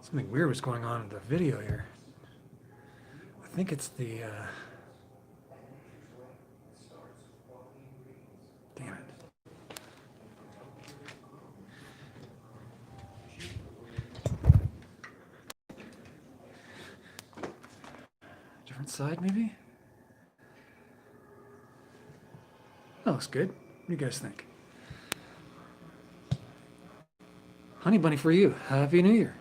Something weird was going on in the video here. I think it's the, damn it. Different side, maybe? That looks good. What do you guys think? Honey Bunny for you. Happy New Year.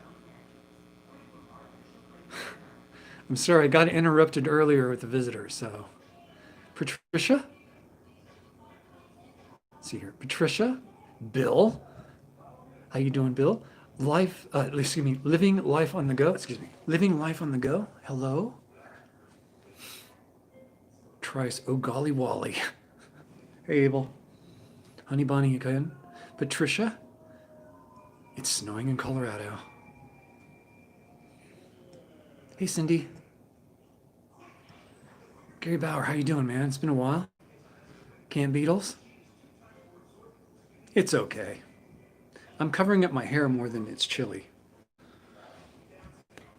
I'm sorry, I got interrupted earlier with the visitor, so. Patricia? Let's see here. Patricia? Bill? How you doing, Bill? Living life on the go. Excuse me. Living life on the go. Hello? Trice. Oh, golly wally. Hey, Abel. Honey Bunny again. Patricia? It's snowing in Colorado. Hey, Cindy. Gary Bauer, how you doing, man? It's been a while. Canned Beatles? It's okay. I'm covering up my hair more than it's chilly.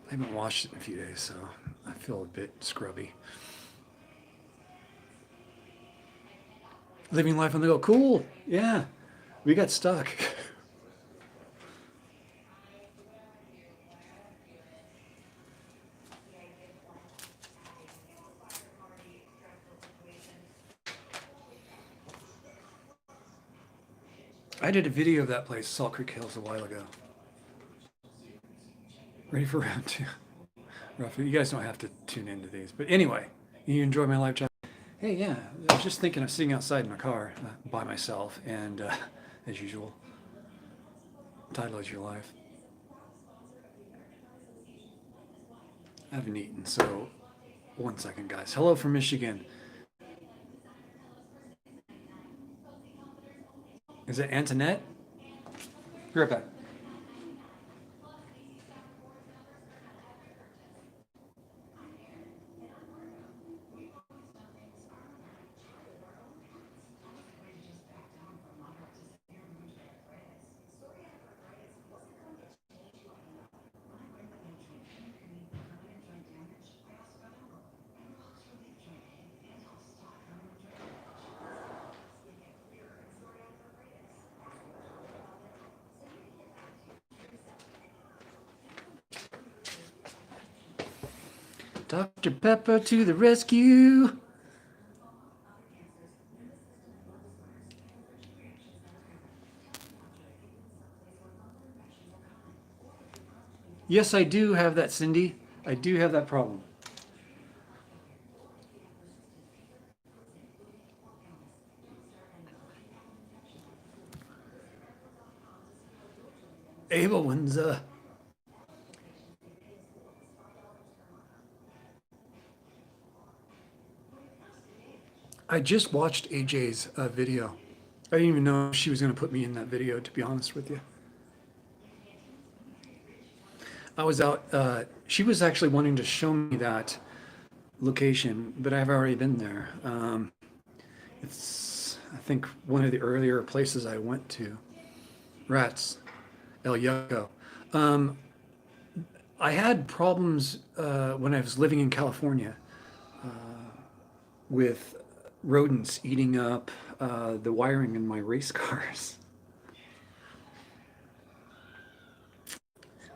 I haven't washed it in a few days, so I feel a bit scrubby. Living life on the go. Cool. Yeah. We got stuck. I did a video of that place, Salt Creek Hills, a while ago. Ready for round two. Roughly. You guys don't have to tune into these. But anyway, you enjoy my live chat? Hey, yeah. I was just thinking of sitting outside in my car by myself, and as usual, title is your life. I haven't eaten, so 1 second, guys. Hello from Michigan. Is it Antoinette? Be right back. Dr. Pepper to the rescue. Yes, I do have that, Cindy. I do have that problem. Abel wins. I just watched AJ's video. I didn't even know she was going to put me in that video, to be honest with you. I was out, she was actually wanting to show me that location, but I've already been there. It's, I think, one of the earlier places I went to. Rats, El Yucco. I had problems when I was living in California with rodents eating up the wiring in my race cars.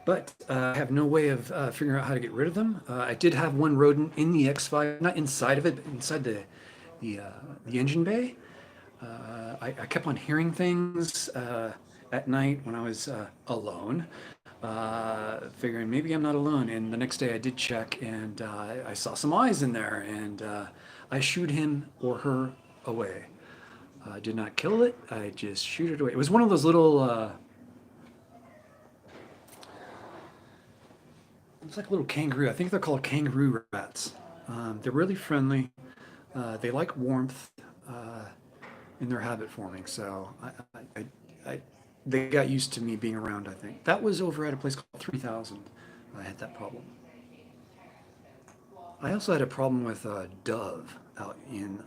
But I have no way of figuring out how to get rid of them. I did have one rodent in the X5, not inside of it, but inside the engine bay. I kept on hearing things at night when I was alone, figuring maybe I'm not alone. And the next day I did check, and I saw some eyes in there, and I shooed him or her away. I did not kill it. I just shoot it away. It was one of those little. It's like a little kangaroo. I think they're called kangaroo rats. They're really friendly. They like warmth in their habit forming. So they got used to me being around, I think. That was over at a place called 3000. I had that problem. I also had a problem with a dove out in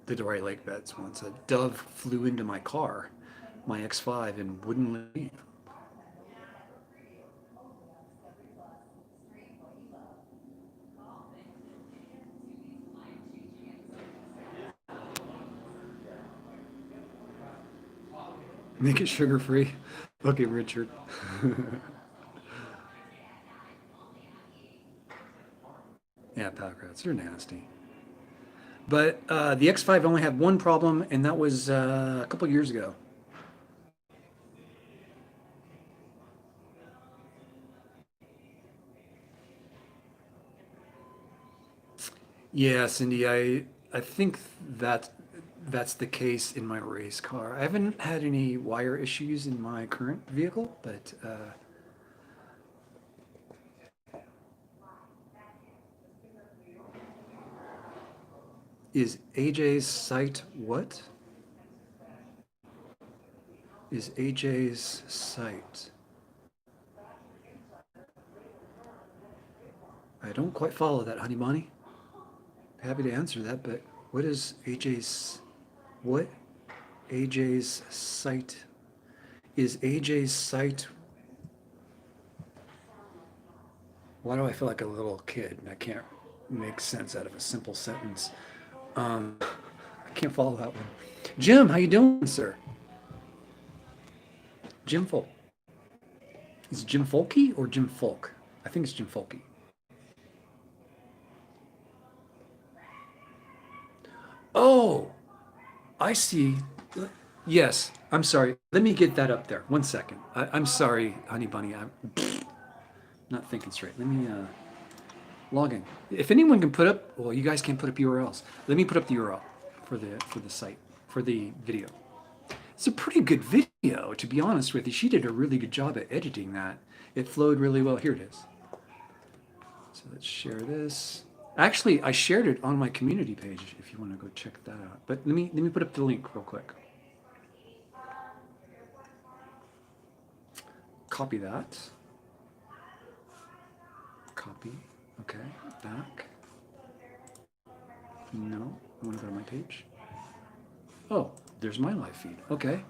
the Dory Lake beds once. A dove flew into my car, my X5, and wouldn't leave. Make it sugar free. Okay, Richard. Yeah, pack rats, they're nasty. But the X5 only had one problem, and that was a couple years ago. Yeah, Cindy, I think that that's the case in my race car. I haven't had any wire issues in my current vehicle, but is AJ's site what? Is AJ's site? I don't quite follow that, honey bunny. Happy to answer that, but what is what AJ's site? Is AJ's site? Why do I feel like a little kid and I can't make sense out of a simple sentence? I can't follow that one. Jim, how you doing, sir? Jim Folk. Is it Jim Folky or Jim Folk? I think it's Jim Folky. Oh, I see. Yes, I'm sorry. Let me get that up there. 1 second. I'm sorry, honey bunny. I'm not thinking straight. Let me log in. If anyone can put up, well, you guys can't put up URLs. Let me put up the URL for the site for the video. It's a pretty good video, to be honest with you. She did a really good job at editing that. It flowed really well. Here it is. So let's share this. Actually, I shared it on my community page if you want to go check that out. But let me put up the link real quick. Copy that. Copy. Okay. Back. No, I want to go to my page. Oh, there's my live feed. Okay.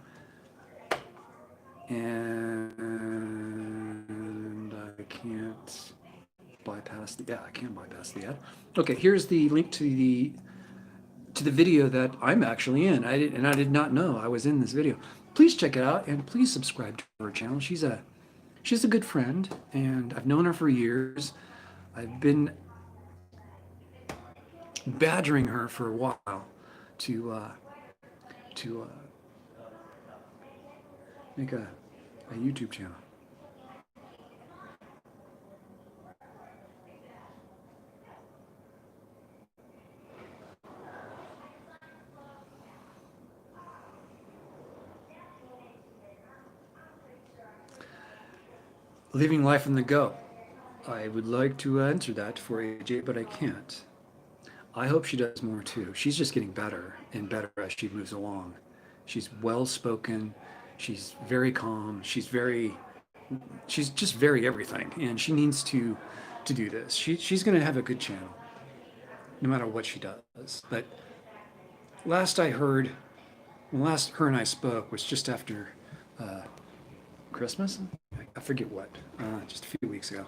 And I can't bypass the, yeah, I can bypass the ad. Okay, here's the link to the video that I'm actually in. I did not know I was in this video. Please check it out and please subscribe to her channel. She's a good friend and I've known her for years. I've been badgering her for a while to make a YouTube channel. Living life on the go. I would like to answer that for AJ, but I can't. I hope she does more too. She's just getting better and better as she moves along. She's well spoken. She's very calm. She's just very everything, and she needs to do this. She's going to have a good channel, no matter what she does. But last I heard, last her and I spoke was just after Christmas. I forget what, just a few weeks ago.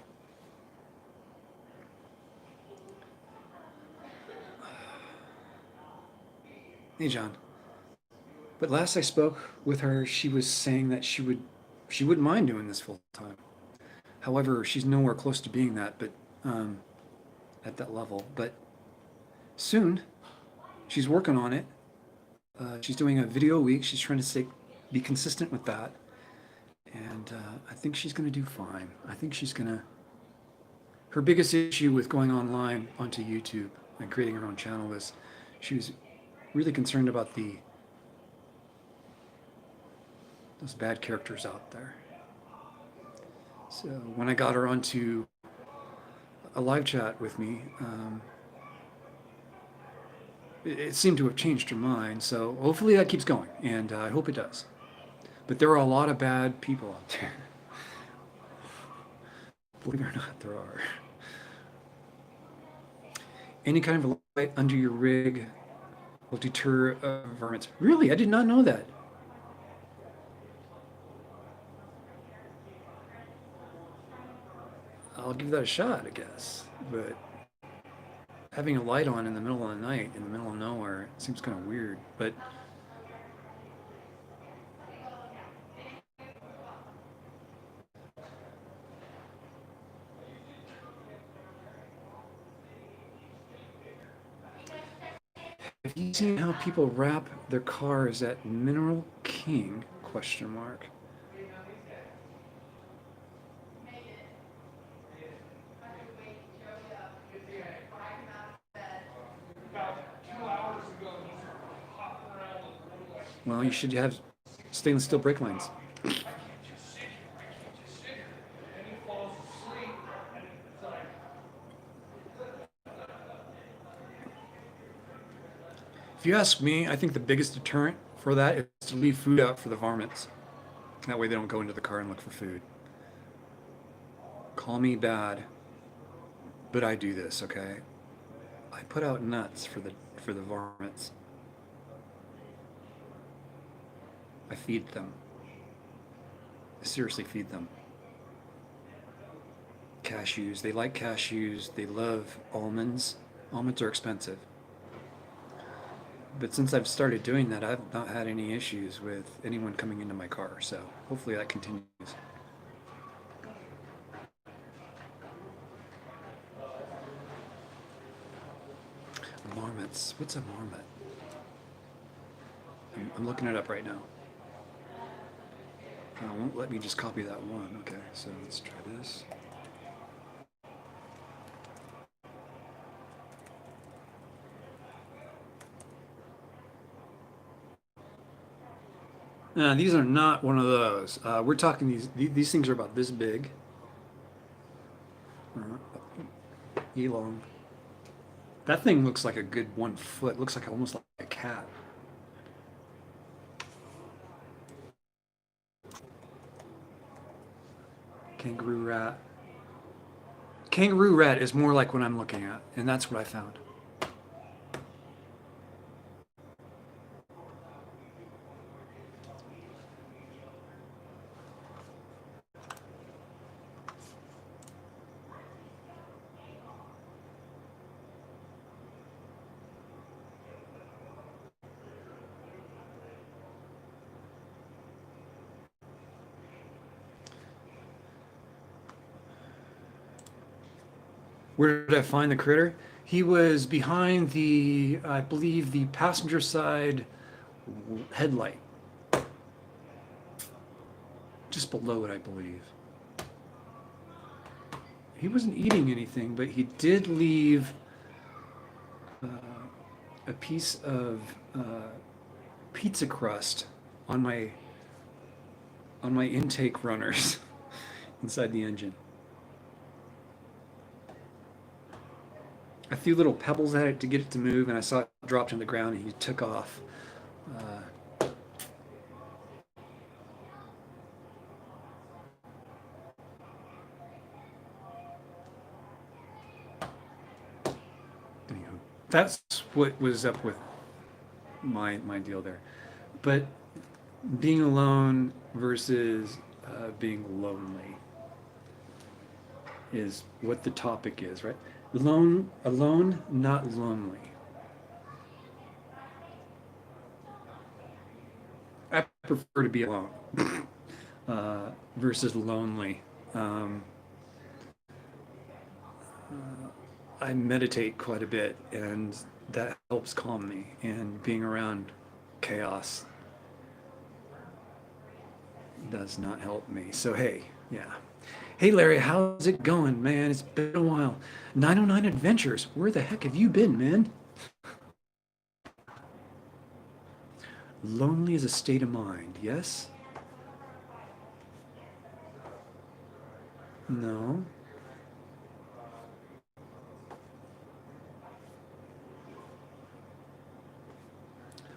Hey, John. But last I spoke with her, she was saying that she wouldn't mind doing this full time. However, she's nowhere close to being that, but at that level. But soon, she's working on it. She's doing a video a week. She's trying to be consistent with that, and I think she's going to do fine. I think she's going to. Her biggest issue with going online onto YouTube and creating her own channel was she was really concerned about those bad characters out there. So when I got her onto a live chat with me, it seemed to have changed her mind. So hopefully that keeps going, and I hope it does. But there are a lot of bad people out there. Believe it or not, there are. Any kind of light under your rig will deter varmints. Really? I did not know that. I'll give that a shot, I guess. But having a light on in the middle of the night, in the middle of nowhere, seems kind of weird. But you seen how people wrap their cars at Mineral King? Question mark. Well, you should have stainless steel brake lines. If you ask me, I think the biggest deterrent for that is to leave food out for the varmints. That way they don't go into the car and look for food. Call me bad, but I do this, okay? I put out nuts for the varmints. I feed them. I seriously feed them. Cashews. They like cashews. They love almonds. Almonds are expensive. But since I've started doing that, I've not had any issues with anyone coming into my car. So hopefully that continues. Marmots. What's a marmot? I'm looking it up right now. Oh, it won't let me just copy that one. Okay, so let's try this. These are not one of those. We're talking these things are about this big. Elong. That thing looks like a good 1 foot. Looks like almost like a cat. Kangaroo rat. Kangaroo rat is more like what I'm looking at, and that's what I found. Where did I find the critter? He was behind the, I believe, the passenger side headlight. Just below it, I believe. He wasn't eating anything, but he did leave a piece of pizza crust on my intake runners inside the engine. I threw little pebbles at it to get it to move, and I saw it dropped on the ground, and he took off. Anywho, that's what was up with my deal there. But being alone versus being lonely is what the topic is, right? Alone, not lonely. I prefer to be alone versus lonely. I meditate quite a bit, and that helps calm me. And being around chaos does not help me. So hey, yeah. Hey Larry, how's it going, man? It's been a while. 909 Adventures, where the heck have you been, man? Lonely is a state of mind, yes? No.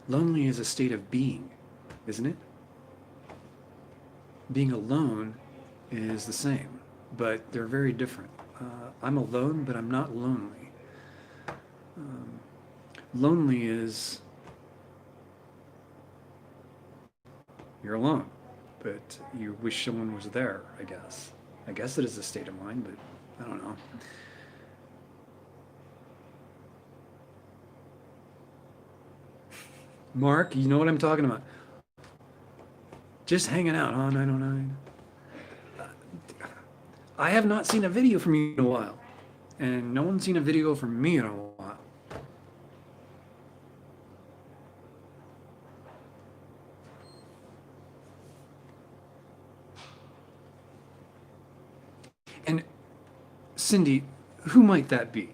Lonely is a state of being, isn't it? Being alone is the same, but they're very different. I'm alone, but I'm not lonely. Lonely is you're alone, but you wish someone was there, I guess. I guess it is a state of mind, but I don't know. Mark, you know what I'm talking about. Just hanging out, huh, 909? I have not seen a video from you in a while, and no one's seen a video from me in a while. Cindy, who might that be?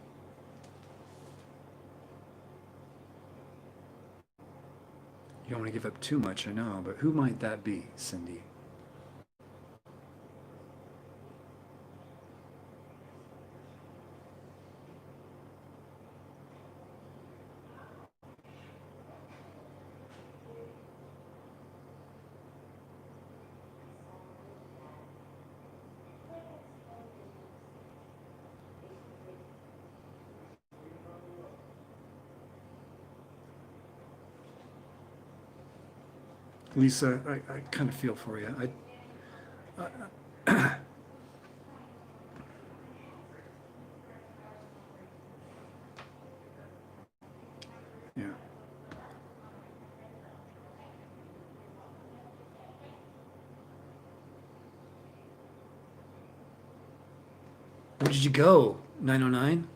You don't want to give up too much, I know, but who might that be, Cindy? Lisa, I kind of feel for you. Yeah. Where did you go, 909?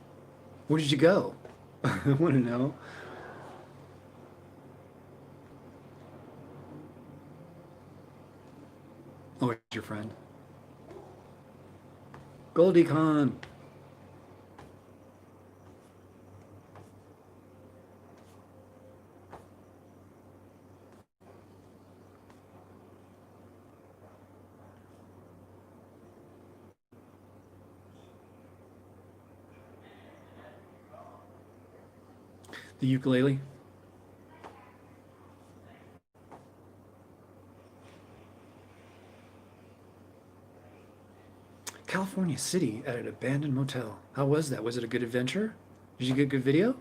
Where did you go? I want to know. Oh, it's your friend. Goldie Con. The ukulele. California City at an abandoned motel. How was that? Was it a good adventure? Did you get a good video?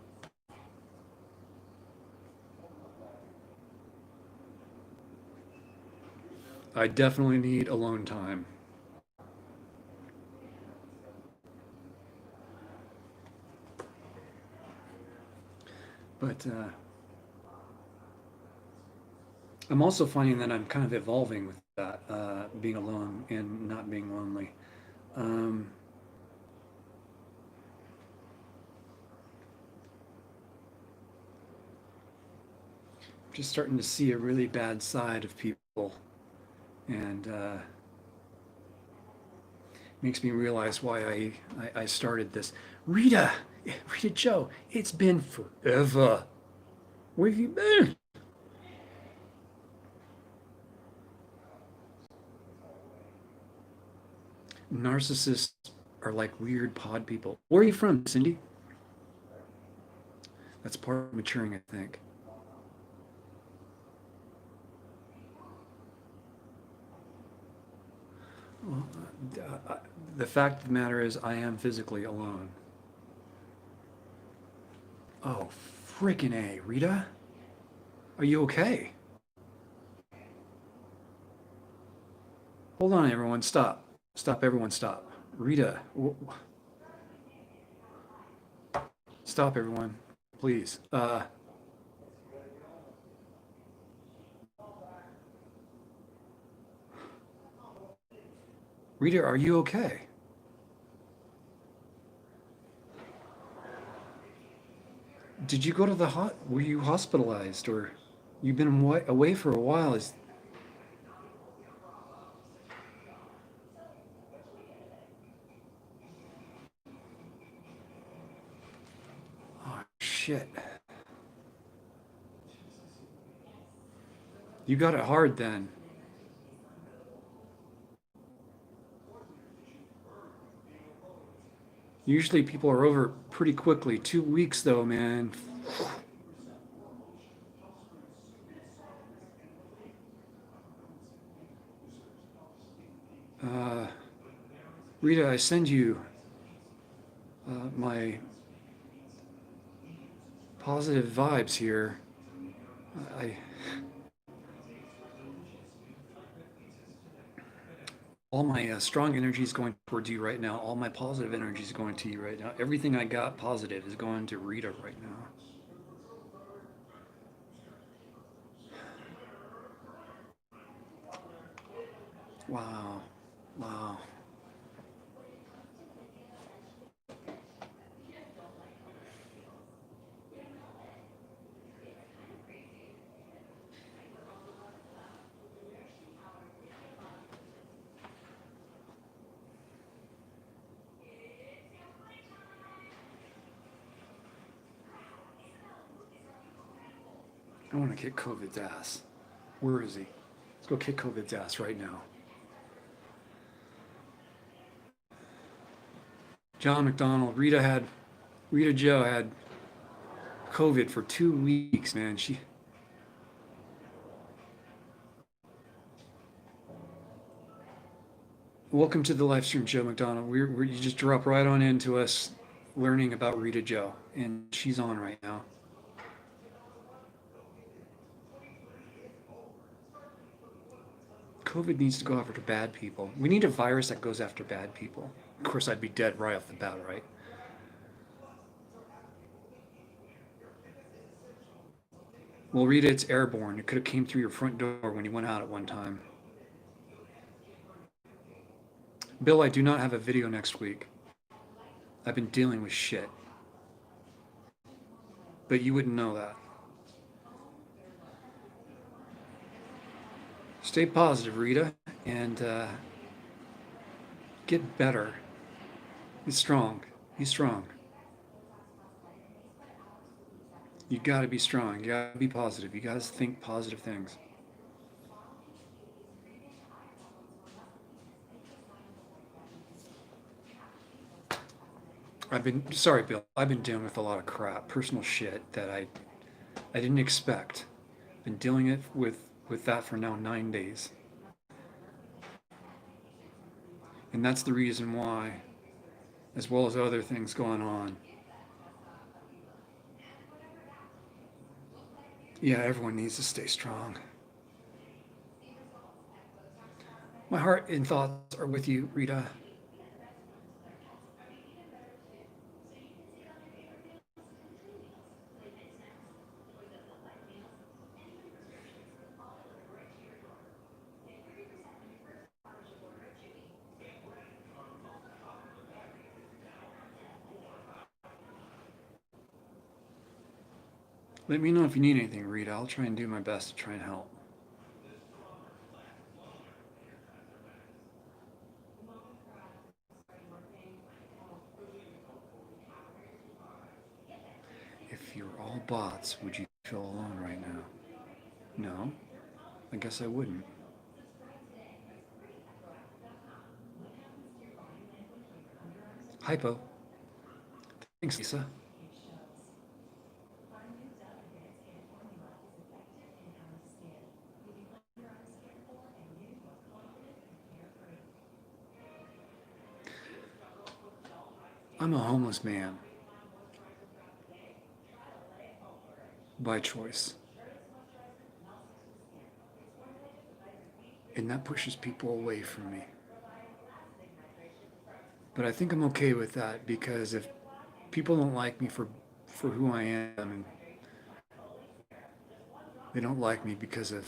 I definitely need alone time. But I'm also finding that I'm kind of evolving with that, being alone and not being lonely. Um, just starting to see a really bad side of people, and makes me realize why I started this. Rita, Rita Joe, it's been forever. Where have you been? Narcissists are like weird pod people. Where are you from, Cindy? That's part of maturing, I think. Well, the fact of the matter is, I am physically alone. Oh, freaking A, Rita? Are you okay? Hold on, everyone. Stop. Stop, everyone. Stop. Rita, stop, everyone. Please. Rita, are you okay? Did you go to the were you hospitalized or you've been away for a while? Is oh shit. You got it hard then. Usually people are over pretty quickly. 2 weeks though, man. Uh, Rita, I send you my positive vibes here. I all my strong energy is going towards you right now. All my positive energy is going to you right now. Everything I got positive is going to Rita right now. Wow. Wow. I want to kick COVID's ass. Where is he? Let's go kick COVID's ass right now. John McDonald, Rita Joe had COVID for 2 weeks, man. Welcome to the live stream, Joe McDonald. You just drop right on into us learning about Rita Joe, and she's on right now. COVID needs to go after bad people. We need a virus that goes after bad people. Of course, I'd be dead right off the bat, right? Well, Rita, it's airborne. It could have came through your front door when you went out at one time. Bill, I do not have a video next week. I've been dealing with shit. But you wouldn't know that. Stay positive, Rita, and get better. Be strong. Be strong. You gotta be strong. You gotta be positive. You gotta think positive things. Sorry, Bill. I've been dealing with a lot of crap, personal shit that I didn't expect. Been dealing it with that for now 9 days. And that's the reason why, as well as other things going on. Yeah, everyone needs to stay strong. My heart and thoughts are with you, Rita. Let me know if you need anything, Rita. I'll try and do my best to try and help. If you're all bots, would you feel alone right now? No? I guess I wouldn't. Hypo. Thanks, Lisa. I'm a homeless man. By choice. And that pushes people away from me. But I think I'm okay with that because if people don't like me for who I am and they don't like me because of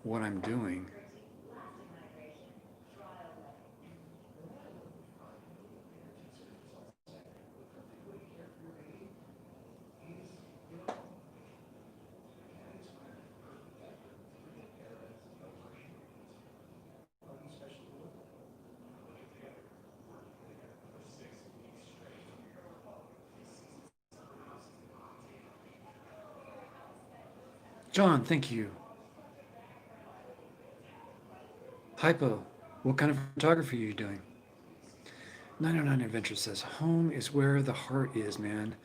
what I'm doing, John, thank you. Hypo, what kind of photography are you doing? 909 Adventure says, home is where the heart is, man.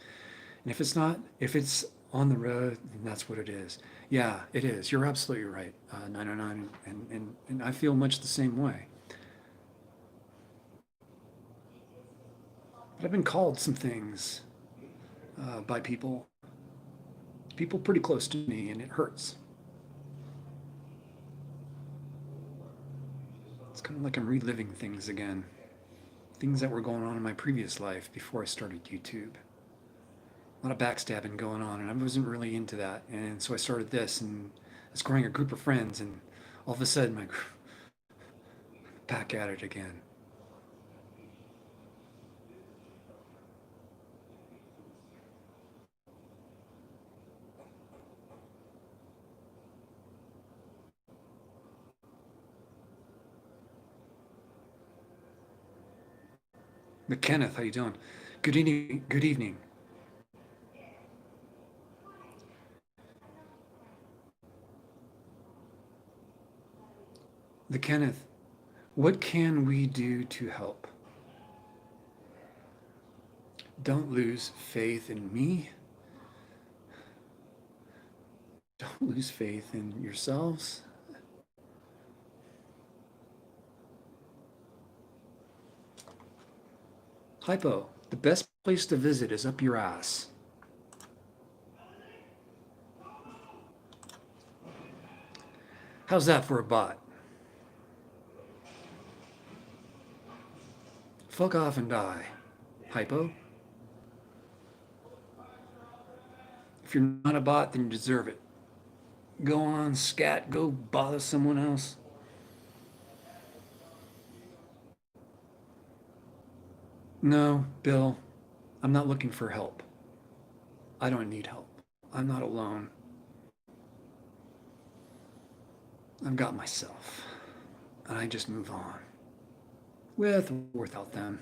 And if it's not, if it's on the road, then that's what it is. Yeah, it is. You're absolutely right, 909. And I feel much the same way. But I've been called some things by people pretty close to me, and it hurts. It's kind of like I'm reliving things again. Things that were going on in my previous life before I started YouTube. A lot of backstabbing going on, and I wasn't really into that. And so I started this, and I was growing a group of friends, and all of a sudden, my back at it again. McKenneth, how you doing? Good evening. Good evening. The Kenneth, what can we do to help? Don't lose faith in me. Don't lose faith in yourselves. Hypo, the best place to visit is up your ass. How's that for a bot? Fuck off and die. Hypo? If you're not a bot, then you deserve it. Go on, scat, go bother someone else. No, Bill, I'm not looking for help. I don't need help. I'm not alone. I've got myself. And I just move on. With or without them.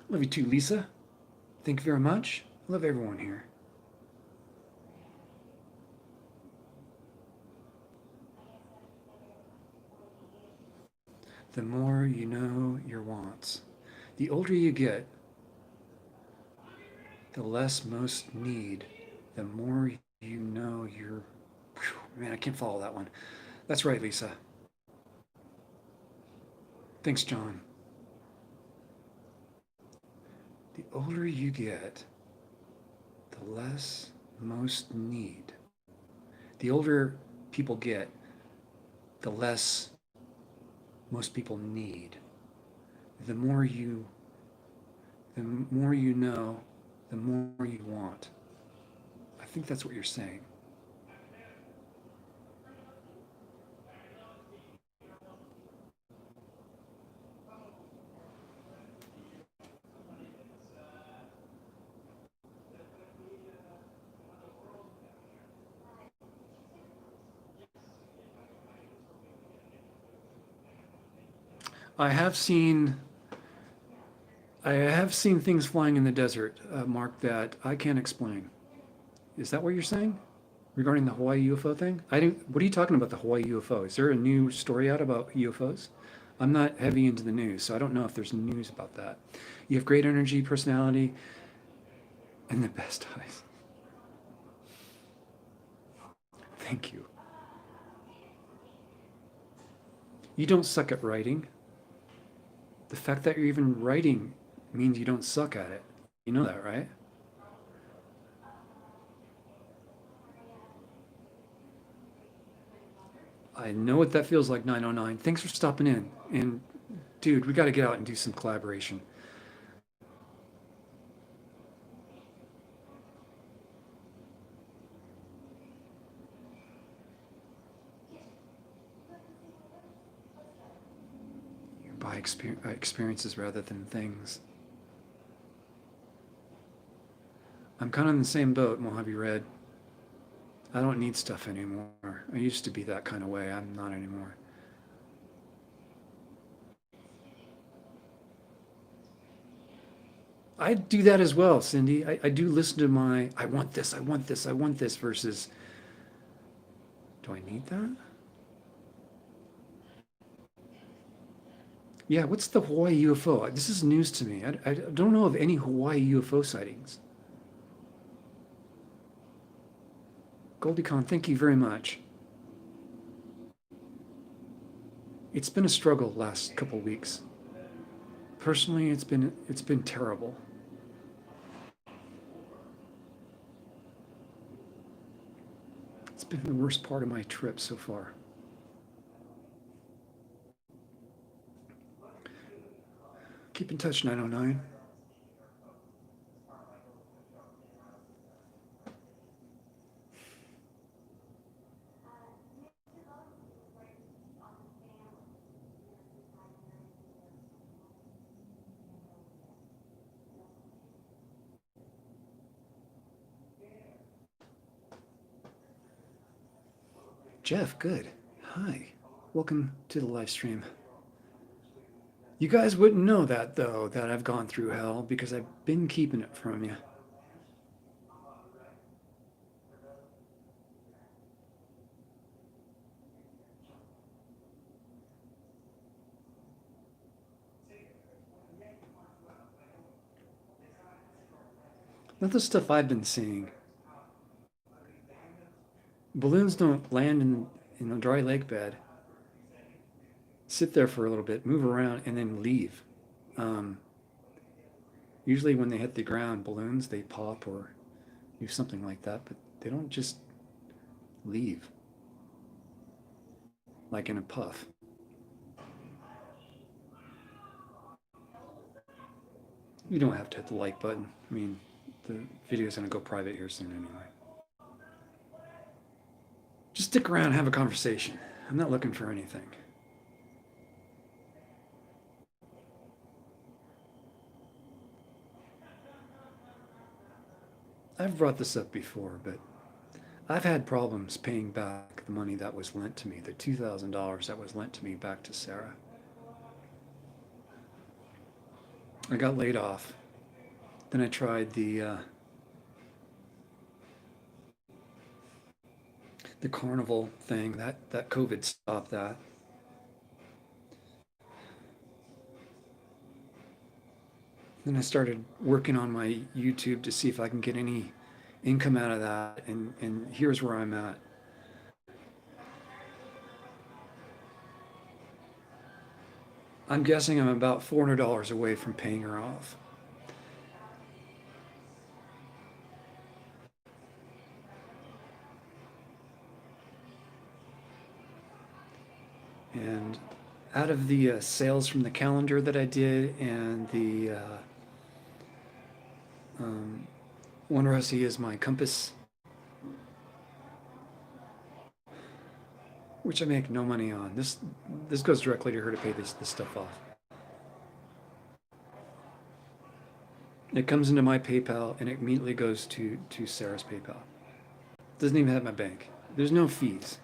Love you too, Lisa. Thank you very much. Love everyone here. The more you know your wants. The older you get, the less most need. The more you know your... Man, I can't follow that one. That's right, Lisa. Thanks, John. The older you get, the less most need. The older people get, the less most people need. The more you know, the more you want. I think that's what you're saying. I have seen things flying in the desert, Mark, that I can't explain. Is that what you're saying regarding the Hawaii UFO thing? What are you talking about, the Hawaii UFO? Is there a new story out about UFOs? I'm not heavy into the news, so I don't know if there's news about that. You have great energy, personality, and the best eyes. Thank you. You don't suck at writing. The fact that you're even writing means you don't suck at it. You know that, right? I know what that feels like, 909. Thanks for stopping in. And dude, we got to get out and do some collaboration. You buy experiences rather than things. I'm kind of in the same boat, Mojave Red. I don't need stuff anymore. I used to be that kind of way. I'm not anymore. I do that as well, Cindy. I do listen to my, I want this, I want this, I want this, versus, do I need that? Yeah, what's the Hawaii UFO? This is news to me. I don't know of any Hawaii UFO sightings. GoldieCon, thank you very much. It's been a struggle last couple weeks. Personally, it's been terrible. It's been the worst part of my trip so far. Keep in touch, 909. Jeff, good. Hi. Welcome to the live stream. You guys wouldn't know that, though, that I've gone through hell because I've been keeping it from you. Not the stuff I've been seeing. Balloons don't land in a dry lake bed, sit there for a little bit, move around, and then leave. Um, Usually, when they hit the ground, balloons they pop or do something like that, but they don't just leave like in a puff. You don't have to hit the like button. I mean, the video's gonna go private here soon anyway. Just stick around and have a conversation. I'm not looking for anything. I've brought this up before, but I've had problems paying back the money that was lent to me, the $2,000 that was lent to me back to Sarah. I got laid off. Then I tried the carnival thing. That COVID stopped that. Then I started working on my YouTube to see if I can get any income out of that, and here's where I'm at. I'm guessing I'm about $400 away from paying her off. And out of the sales from the calendar that I did and the Wonder How See is my compass, which I make no money on. This goes directly to her to pay this stuff off. It comes into my PayPal and it immediately goes to Sarah's PayPal. Doesn't even have my bank. There's no fees.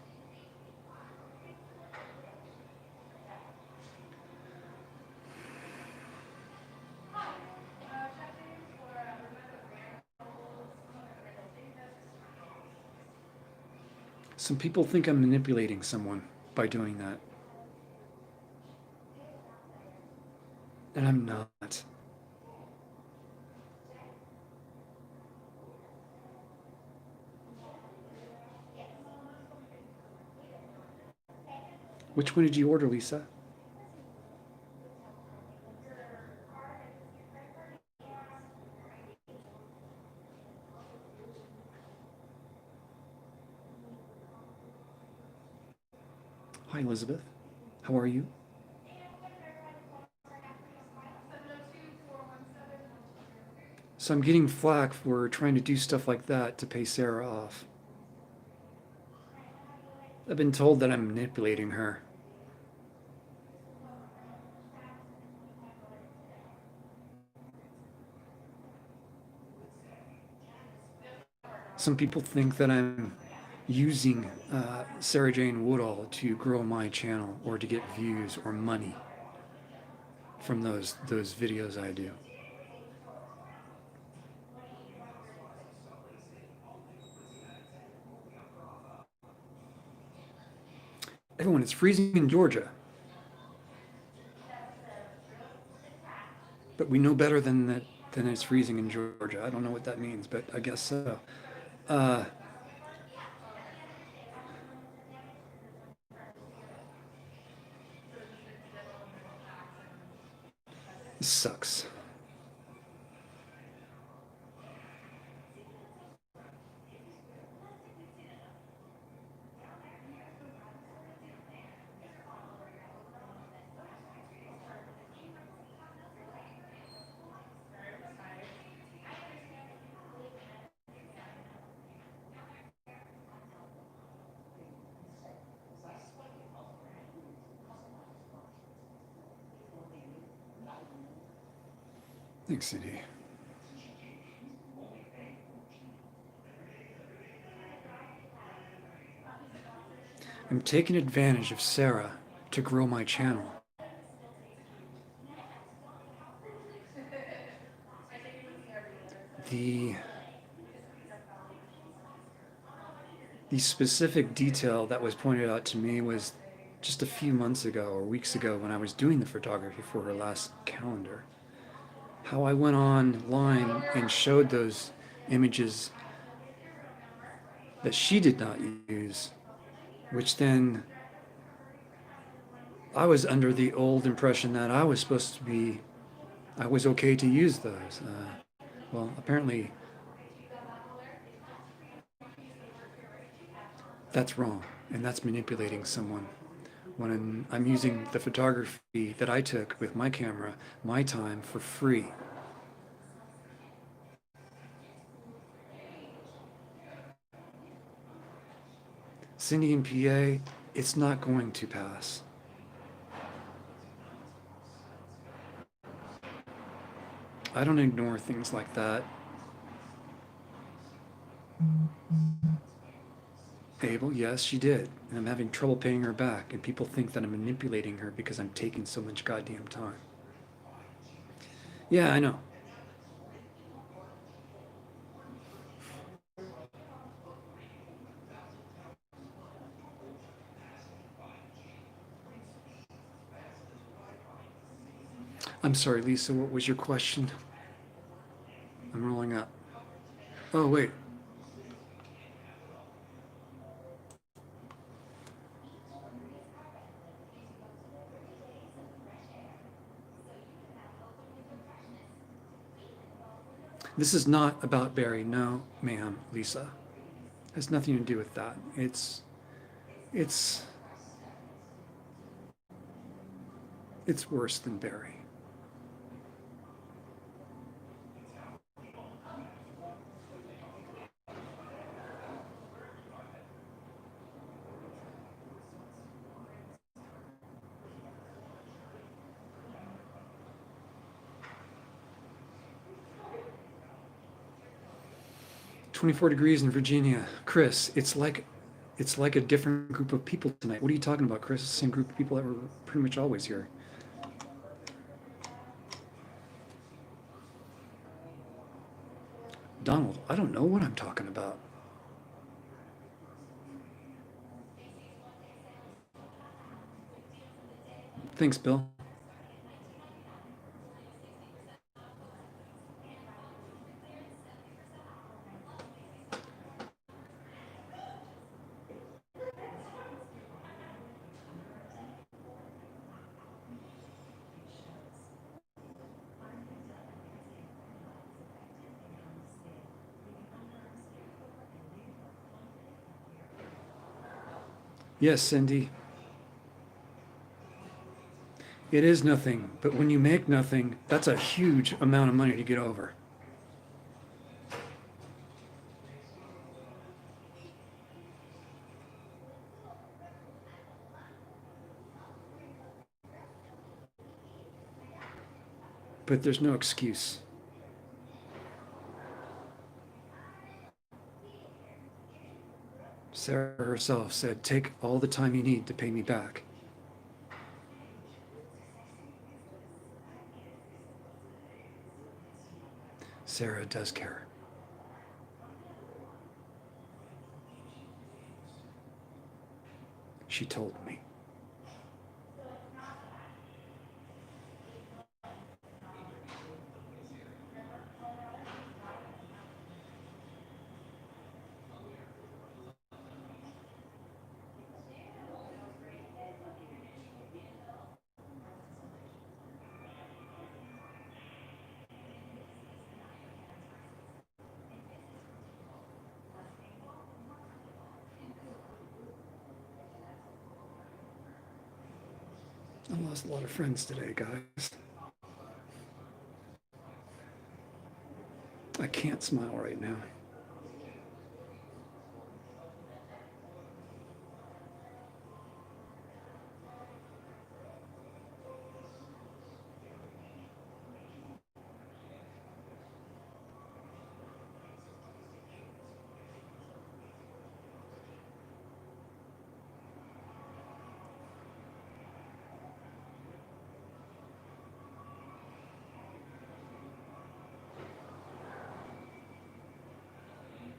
Some people think I'm manipulating someone by doing that. And I'm not. Which one did you order, Lisa? Hi, Elizabeth. How are you? So I'm getting flack for trying to do stuff like that to pay Sarah off. I've been told that I'm manipulating her. Some people think that I'm using Sarah Jane Woodall to grow my channel or to get views or money from those videos I do. Everyone, it's freezing in Georgia. But we know better than it's freezing in Georgia. I don't know what that means, but I guess so. This sucks. Thanks, CD. I'm taking advantage of Sarah to grow my channel. The specific detail that was pointed out to me was just a few months ago or weeks ago when I was doing the photography for her last calendar. How I went online and showed those images that she did not use, which then I was under the old impression that I was supposed to be, I was okay to use those. Well, apparently that's wrong, and that's manipulating someone. When I'm using the photography that I took with my camera, my time, for free. Cindy in PA, it's not going to pass. I don't ignore things like that. Abel, yes, she did. And I'm having trouble paying her back. And people think that I'm manipulating her because I'm taking so much goddamn time. Yeah, I know. I'm sorry, Lisa, what was your question? I'm rolling up. Oh, wait. This is not about Barry. No, ma'am, Lisa. It has nothing to do with that. It's it's worse than Barry. "24 degrees in Virginia." Chris, it's like a different group of people tonight. What are you talking about, Chris? It's the same group of people that were pretty much always here. Donald, I don't know what I'm talking about. Thanks, Bill. Yes, Cindy. It is nothing, but when you make nothing, that's a huge amount of money to get over. But there's no excuse. Sarah herself said, "Take all the time you need to pay me back." Sarah does care. She told me. I lost a lot of friends today, guys. I can't smile right now.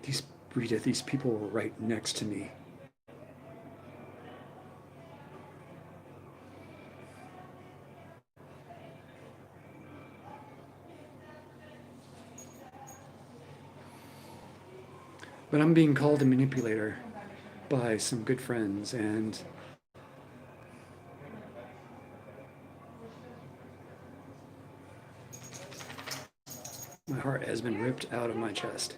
These Rita, these people were right next to me. But I'm being called a manipulator by some good friends, and my heart has been ripped out of my chest.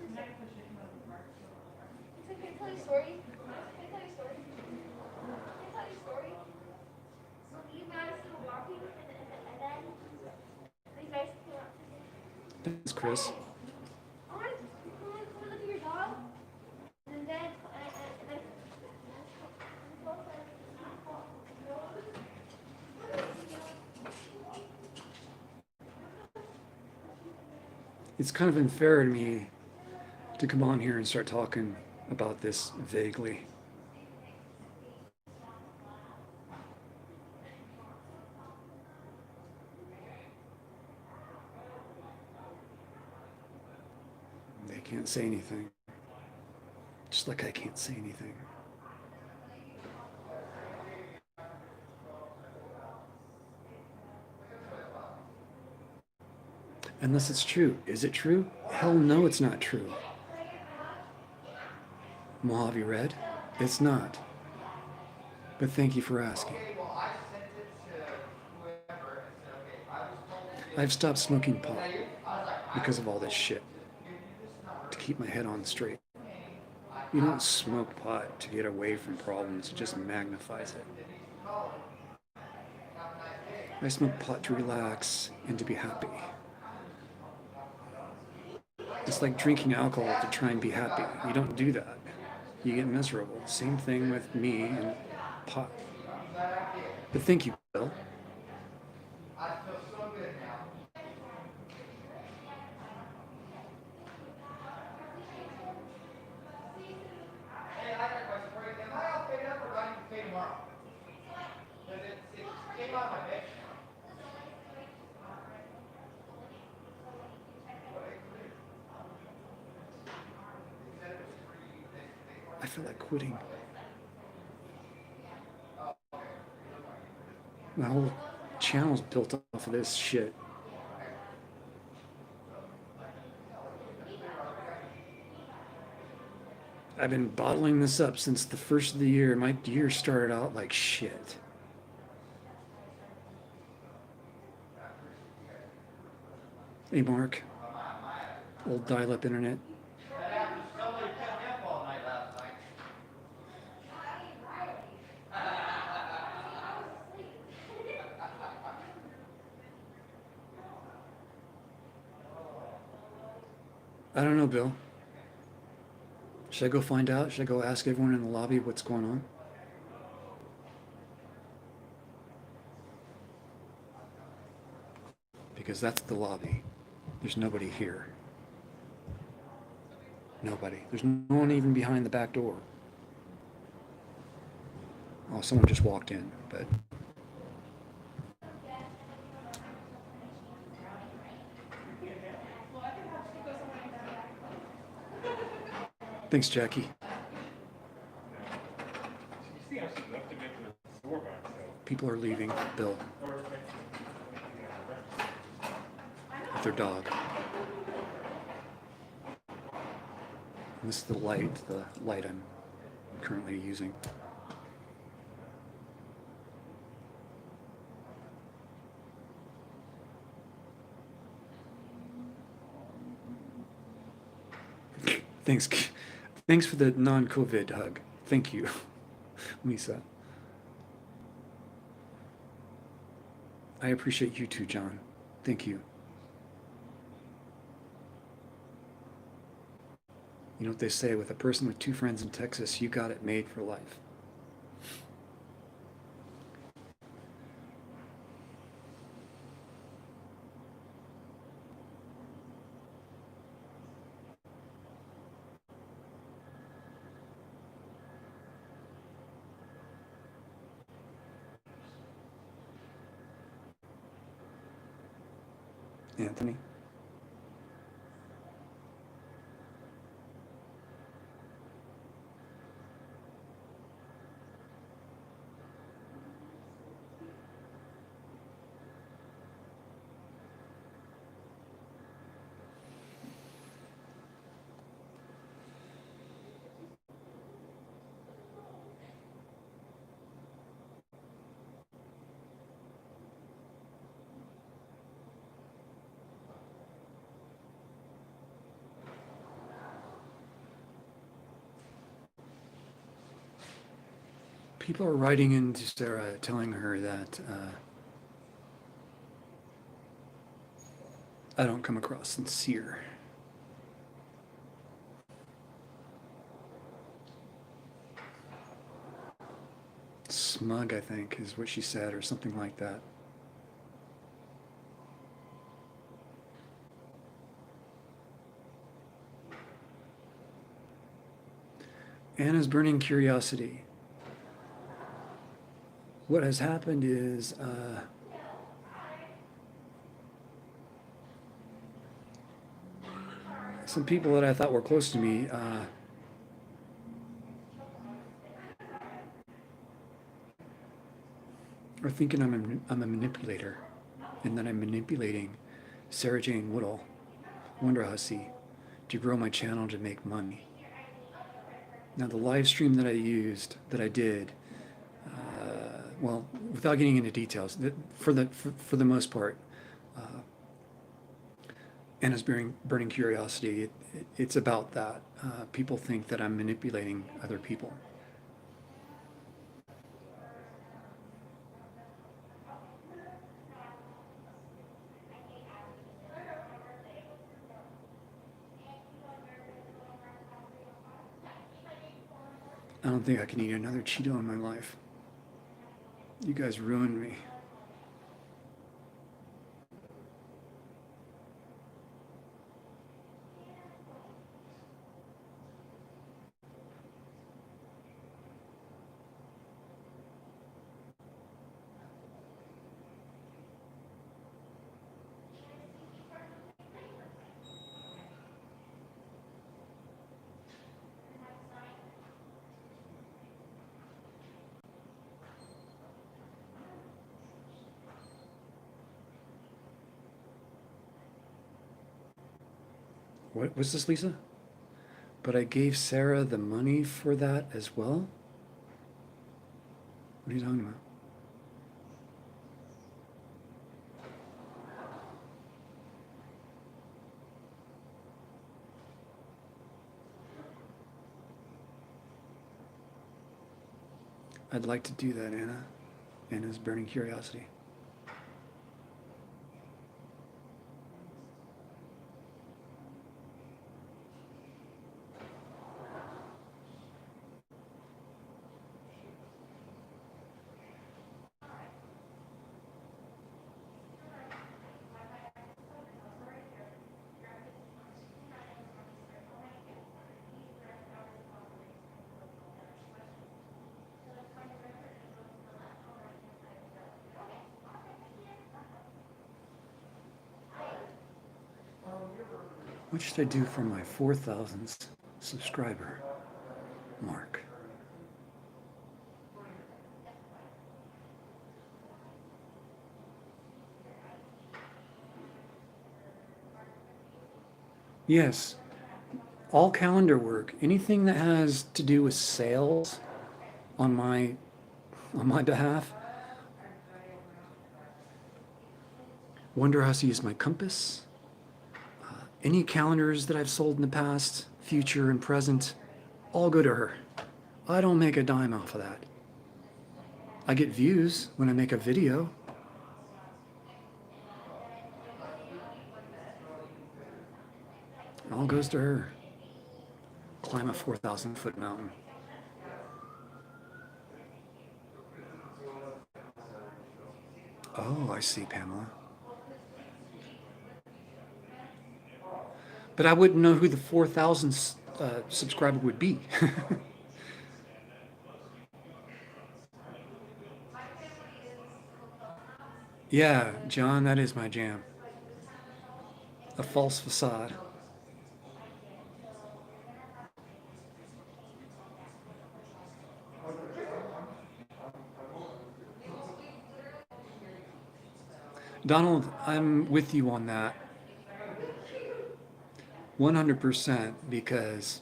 Thanks, Chris. It's kind of unfair to me to come on here and start talking about this vaguely. They can't say anything. Just like I can't say anything. Unless it's true. Is it true? Hell no, it's not true. Mojave Red? It's not. But thank you for asking. I've stopped smoking pot because of all this shit. To keep my head on straight. You don't smoke pot to get away from problems, it just magnifies it. I smoke pot to relax and to be happy. It's like drinking alcohol to try and be happy. You don't do that. You get miserable. Same thing with me and pot. But thank you, Bill. I feel like quitting. My whole channel's built off of this shit. I've been bottling this up since the first of the year. My year started out like shit. Hey, Mark. Old dial-up internet. I don't know, Bill. Should I go find out? Should I go ask everyone in the lobby what's going on? Because that's the lobby. There's nobody here. Nobody. There's no one even behind the back door. Oh, someone just walked in, but... Thanks, Jackie. People are leaving, Bill. With their dog. And this is the light I'm currently using. Thanks for the non-COVID hug. Thank you, Lisa. I appreciate you too, John. Thank you. You know what they say, with a person with two friends in Texas, you got it made for life. Anthony? People are writing into Sarah telling her that I don't come across sincere. Smug, I think, is what she said, or something like that. Anna's burning curiosity. What has happened is some people that I thought were close to me are thinking I'm a manipulator, and that I'm manipulating Sarah Jane Woodall, Wonder Hussy, to grow my channel to make money. Now, the live stream that I did, well, without getting into details, for the most part, Anna's burning curiosity. It's about that. People think that I'm manipulating other people. I don't think I can eat another Cheeto in my life. You guys ruined me. What was this, Lisa? But I gave Sarah the money for that as well? What are you talking about? I'd like to do that, Anna. Anna's burning curiosity. What should I do for my 4,000th subscriber mark? Yes, all calendar work, anything that has to do with sales on my behalf. Wonder Hussy is my compass. Any calendars that I've sold in the past, future and present, all go to her. I don't make a dime off of that. I get views when I make a video. It all goes to her. Climb a 4,000-foot mountain. Oh, I see, Pamela. But I wouldn't know who the 4,000th subscriber would be. Yeah, John, that is my jam. A false facade. Donald, I'm with you on that. 100%, because,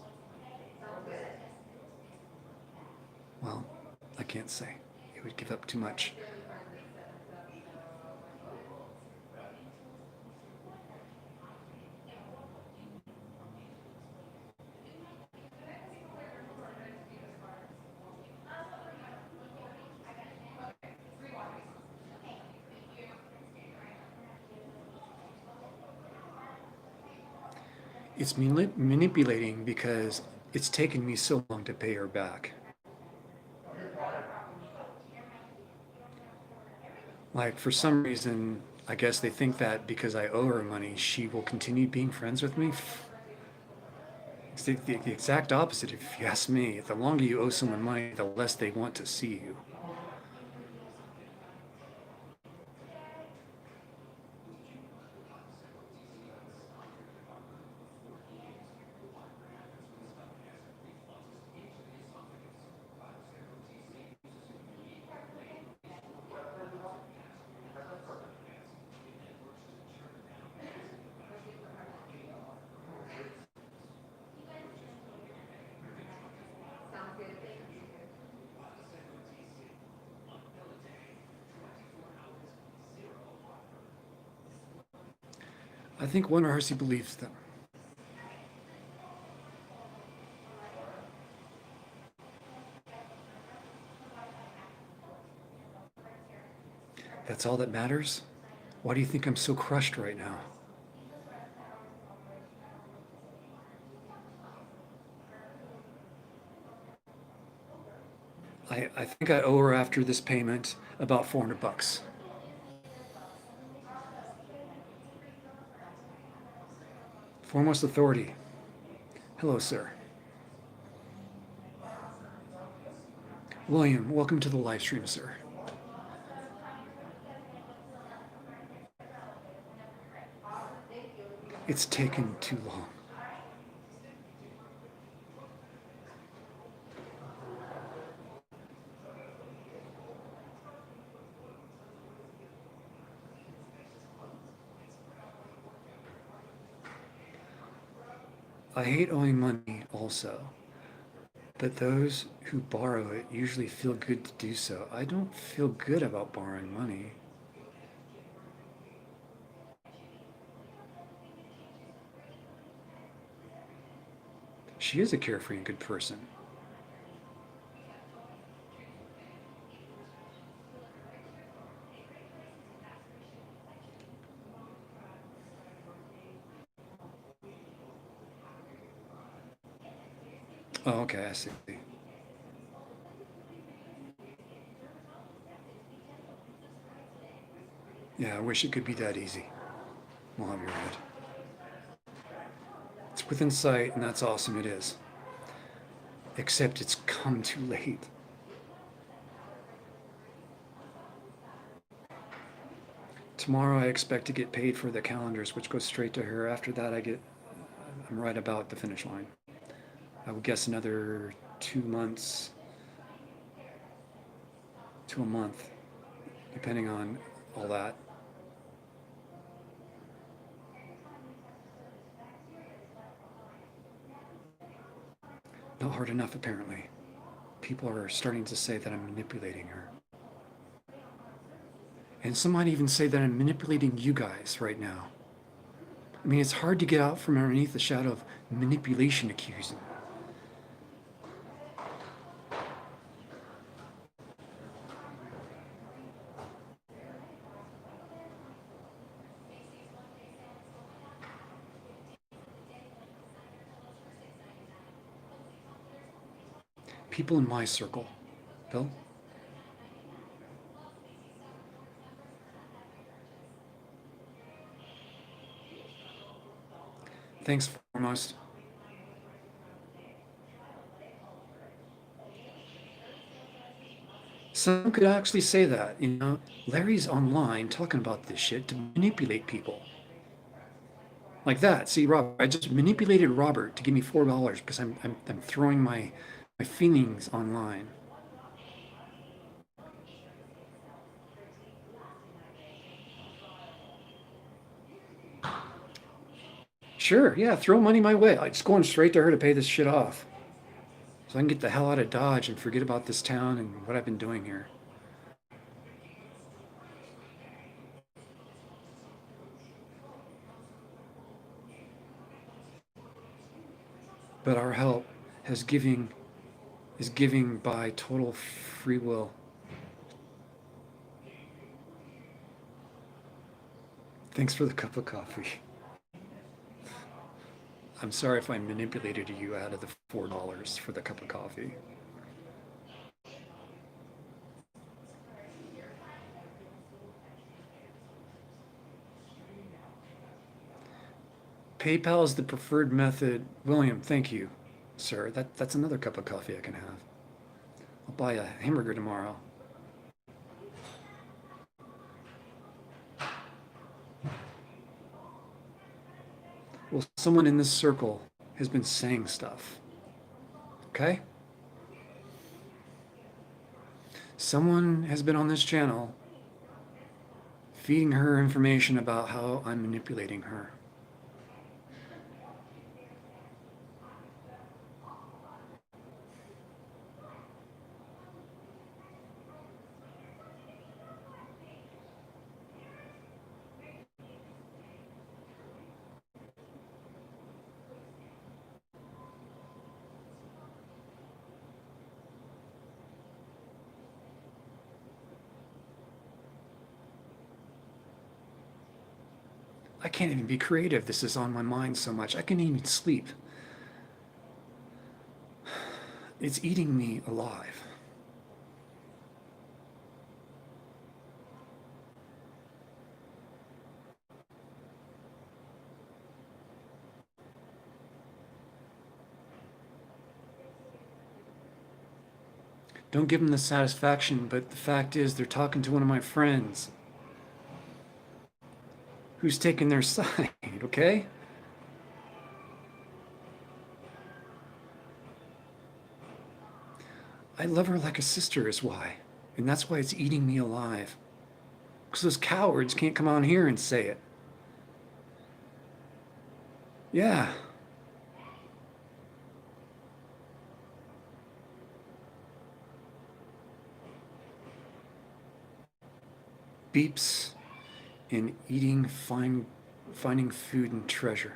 well, I can't say. It would give up too much. It's manipulating because it's taken me so long to pay her back. Like, for some reason, I guess they think that because I owe her money, she will continue being friends with me. It's the exact opposite, if you ask me. The longer you owe someone money, the less they want to see you. I think one Arcee believes them. That's all that matters? Why do you think I'm so crushed right now? I think I owe her after this payment about 400 bucks. Foremost authority. Hello, sir. William, welcome to the live stream, sir. It's taken too long. I hate owing money also, but those who borrow it usually feel good to do so. I don't feel good about borrowing money. She is a carefree and good person. Oh, okay, I see. Yeah, I wish it could be that easy. We'll have your head. It's within sight, and that's awesome, it is. Except it's come too late. Tomorrow I expect to get paid for the calendars, which goes straight to her. After that, I'm right about the finish line. I would guess another 2 months to a month, depending on all that. Not hard enough, apparently. People are starting to say that I'm manipulating her. And some might even say that I'm manipulating you guys right now. I mean, it's hard to get out from underneath the shadow of manipulation accusing. People in my circle, Bill. Thanks, foremost. Some could actually say that, Larry's online talking about this shit to manipulate people. Like that. See, Robert, I just manipulated Robert to give me $4 because I'm throwing my feelings online. Sure, yeah, throw money my way. It's going straight to her to pay this shit off. So I can get the hell out of Dodge and forget about this town and what I've been doing here. But our help has giving is giving by total free will. Thanks for the cup of coffee. I'm sorry if I manipulated you out of the $4 for the cup of coffee. PayPal is the preferred method. William, thank you, sir. That's another cup of coffee I can have. I'll buy a hamburger tomorrow. Well, someone in this circle has been saying stuff. Okay? Someone has been on this channel feeding her information about how I'm manipulating her. I can't even be creative. This is on my mind so much. I can't even sleep. It's eating me alive. Don't give them the satisfaction, but the fact is they're talking to one of my friends who's taking their side, okay? I love her like a sister is why. And that's why it's eating me alive. Because those cowards can't come on here and say it. Yeah. Beeps and finding food and treasure.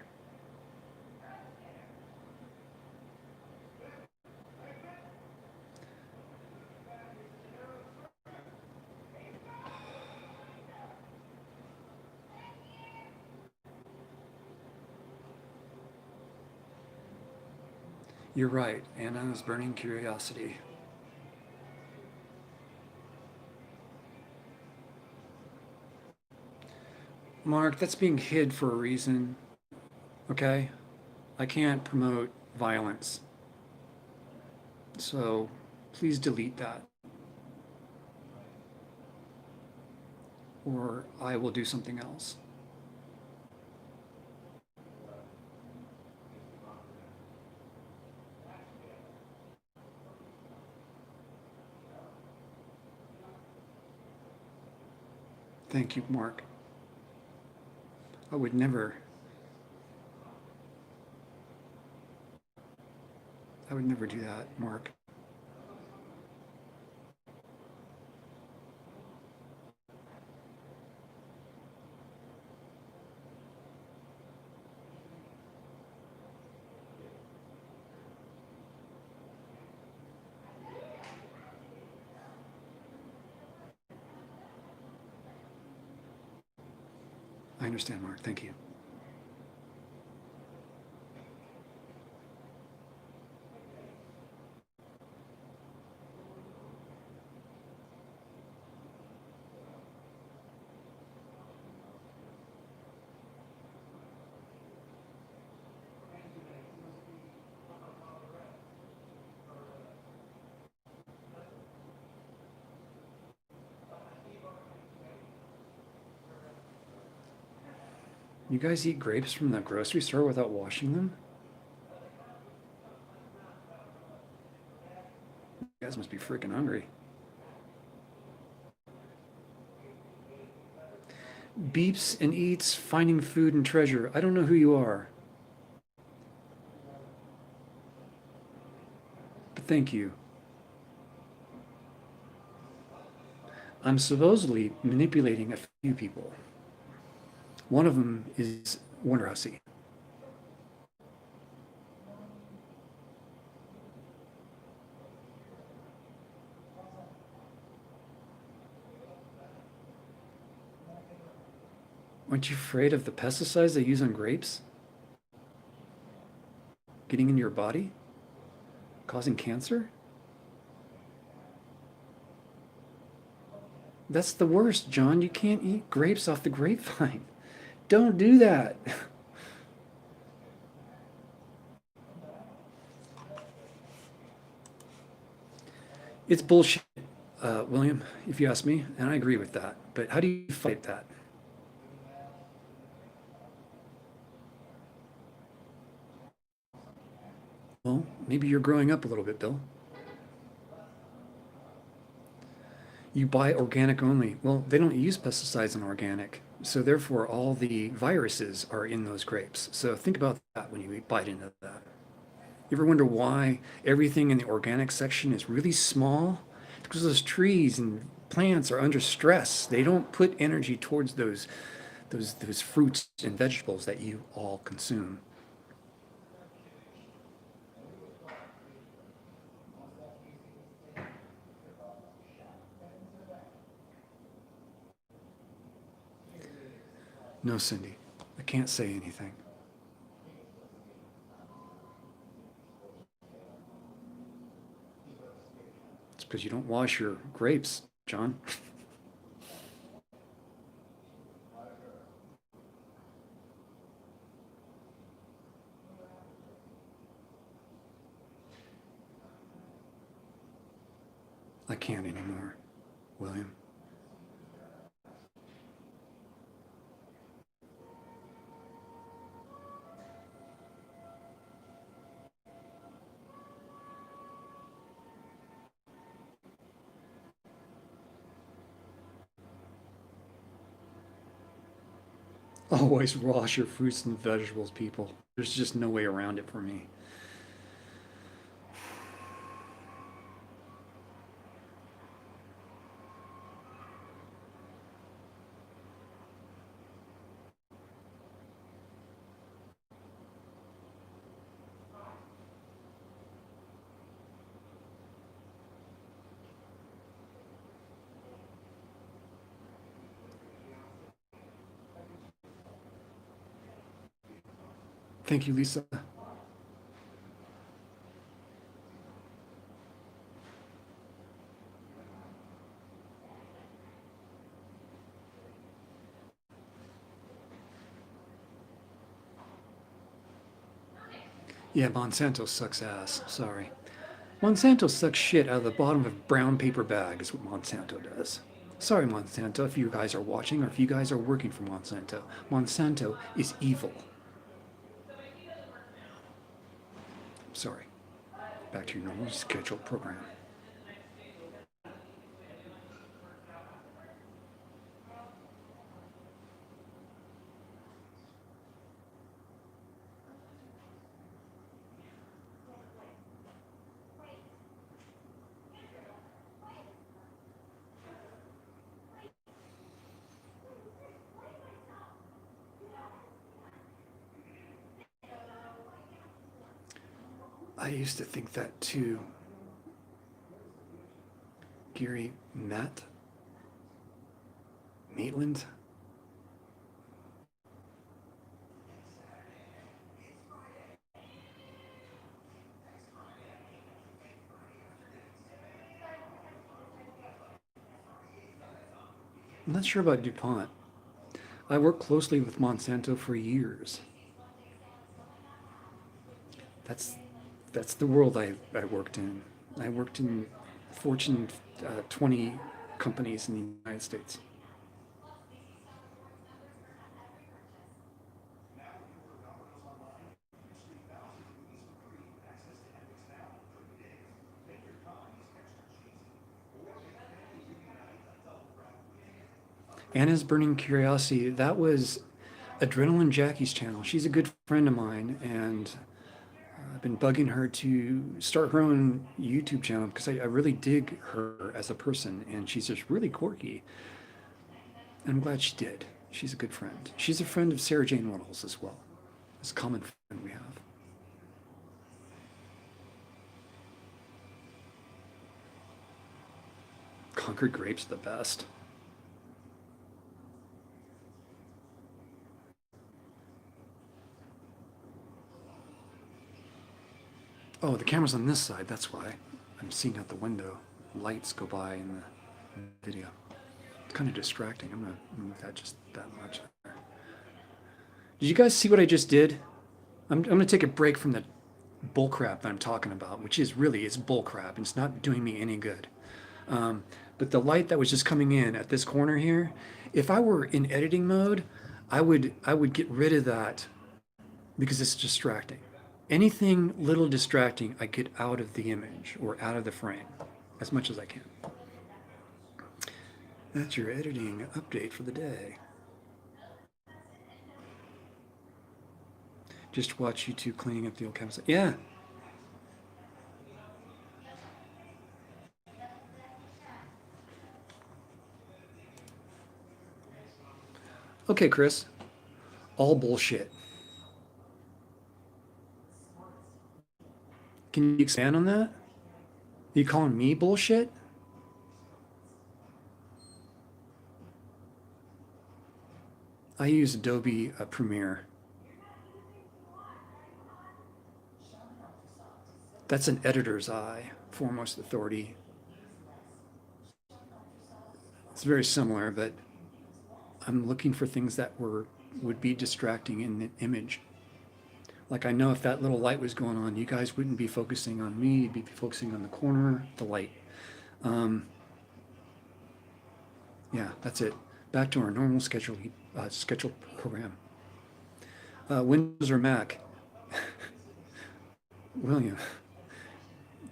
You're right, Anna's burning curiosity. Mark, that's being hid for a reason, okay? I can't promote violence. So please delete that. Or I will do something else. Thank you, Mark. I would never do that, Mark. I understand, Mark. Thank you. You guys eat grapes from the grocery store without washing them? You guys must be freaking hungry. Beeps and eats, finding food and treasure. I don't know who you are. But thank you. I'm supposedly manipulating a few people. One of them is Wonder Hussy. Aren't you afraid of the pesticides they use on grapes? getting into your body, causing cancer. That's the worst, John. You can't eat grapes off the grapevine. Don't do that. It's bullshit, William, if you ask me, and I agree with that. But how do you fight that? Well, maybe you're growing up a little bit, Bill. You buy organic only. Well, they don't use pesticides in organic. So therefore, all the viruses are in those grapes. So think about that when you bite into that. You ever wonder why everything in the organic section is really small? It's because those trees and plants are under stress. They don't put energy towards those fruits and vegetables that you all consume. No, Cindy, I can't say anything. It's because you don't wash your grapes, John. I can't anymore, William. Always wash your fruits and vegetables, people. There's just no way around it for me. Thank you, Lisa. Yeah, Monsanto sucks ass. Sorry. Monsanto sucks shit out of the bottom of a brown paper bag, is what Monsanto does. Sorry, Monsanto, if you guys are watching or if you guys are working for Monsanto. Monsanto is evil. Sorry. Back to your normal scheduled program. I used to think that too. Gary Maitland. I'm not sure about DuPont. I worked closely with Monsanto for years. That's that's the world I worked in. I worked in Fortune 20 companies in the United States. Anna's Burning Curiosity, that was Adrenaline Jackie's channel. She's a good friend of mine, and I've been bugging her to start her own YouTube channel because I really dig her as a person, and she's just really quirky. And I'm glad she did. She's a good friend. She's a friend of Sarah Jane Ruddles as well. It's a common friend we have. Concord grapes are the best. Oh, the camera's on this side, that's why. I'm seeing out the window. Lights go by in the video. It's kind of distracting. I'm gonna move that just that much there. Did you guys see what I just did? I'm gonna take a break from the bullcrap that I'm talking about, which is really, it's bullcrap. It's not doing me any good. But the light that was just coming in at this corner here, if I were in editing mode, I would get rid of that because it's distracting. Anything little distracting, I get out of the image or out of the frame as much as I can. That's your editing update for the day. Just watch YouTube cleaning up the old campsite. Yeah. Okay, Chris. All bullshit. Can you expand on that? Are you calling me bullshit? I use Adobe Premiere. That's an editor's eye, foremost authority. It's very similar, but I'm looking for things that would be distracting in the image. Like I know if that little light was going on, you guys wouldn't be focusing on me, you'd be focusing on the corner, the light. Yeah, that's it. Back to our normal scheduled program. Windows or Mac? William,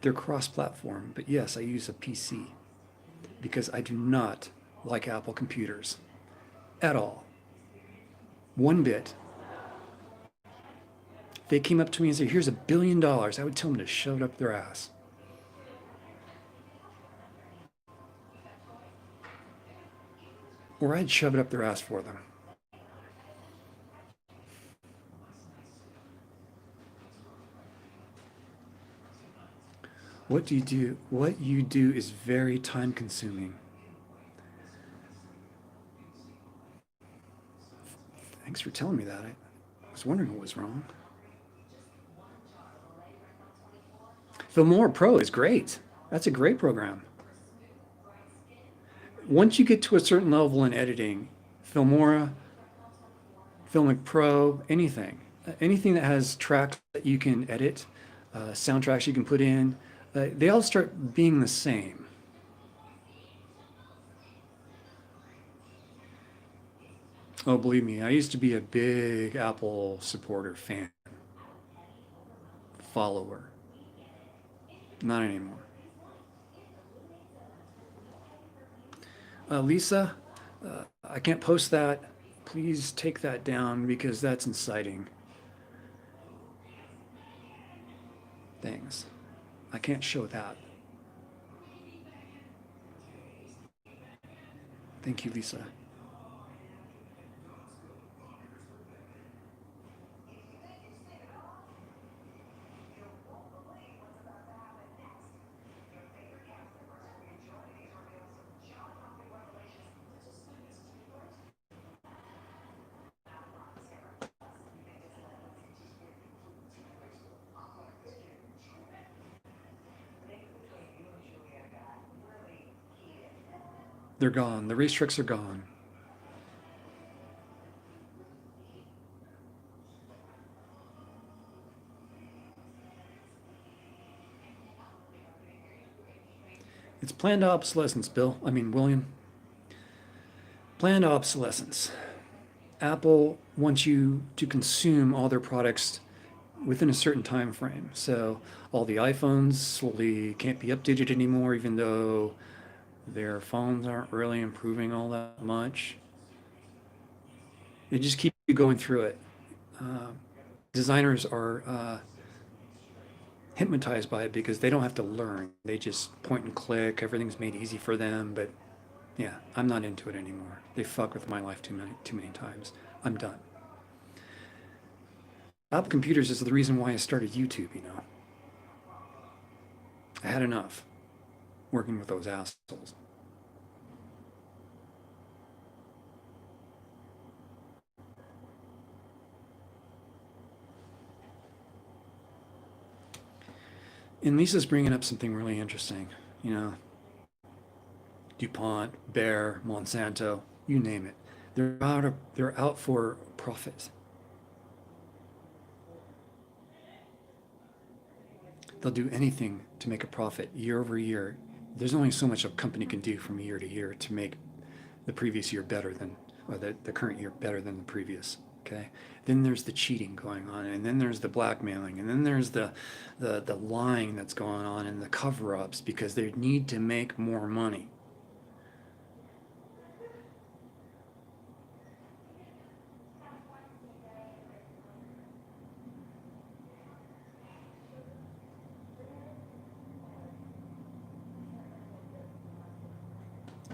they're cross-platform, but yes, I use a PC because I do not like Apple computers at all. One bit. If they came up to me and said, here's $1 billion, I would tell them to shove it up their ass. Or I'd shove it up their ass for them. What do you do? What you do is very time consuming. Thanks for telling me that. I was wondering what was wrong. Filmora Pro is great. That's a great program. Once you get to a certain level in editing, Filmora, Filmic Pro, anything that has tracks that you can edit, soundtracks you can put in, they all start being the same. Oh, believe me, I used to be a big Apple supporter, fan, follower. Not anymore. Lisa, I can't post that. Please take that down because that's inciting things. I can't show that. Thank you, Lisa. They're gone. The race tricks are gone. It's planned obsolescence, William. Planned obsolescence. Apple wants you to consume all their products within a certain time frame. So all the iPhones slowly can't be updated anymore, even though their phones aren't really improving all that much. They just keep going through it. Designers are hypnotized by it because they don't have to learn. They just point and click. Everything's made easy for them. But yeah, I'm not into it anymore. They fuck with my life too many times. I'm done. Apple Computers is the reason why I started YouTube, you know. I had enough working with those assholes. And Lisa's bringing up something really interesting. You know, DuPont, Bayer, Monsanto, you name it. They're out for profit. They'll do anything to make a profit year over year. There's only so much a company can do from year to year to make the previous year better than, or the current year better than the previous. Okay. Then there's the cheating going on, and then there's the blackmailing, and then there's the lying that's going on, and the cover-ups because they need to make more money.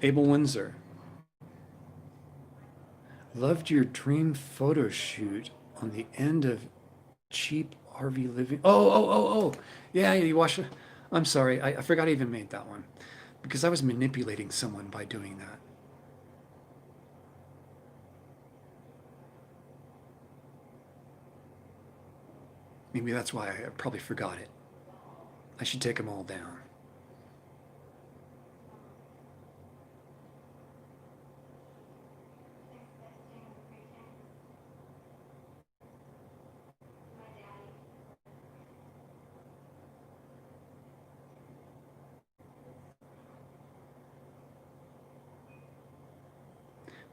Abel Windsor, loved your dream photo shoot on the end of cheap RV living. Oh. Yeah, you watch it. I'm sorry. I forgot I even made that one because I was manipulating someone by doing that. Maybe that's why I probably forgot it. I should take them all down.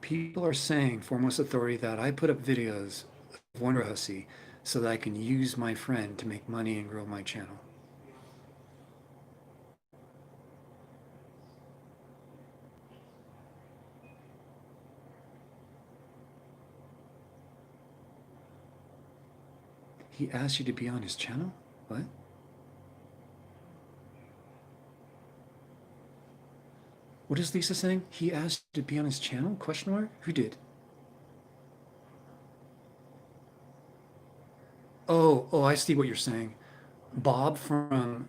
People are saying, foremost authority, that I put up videos of Wonder Hussy so that I can use my friend to make money and grow my channel. He asked you to be on his channel? What? What is Lisa saying? He asked you to be on his channel? Question mark? Who did? Oh, I see what you're saying. Bob from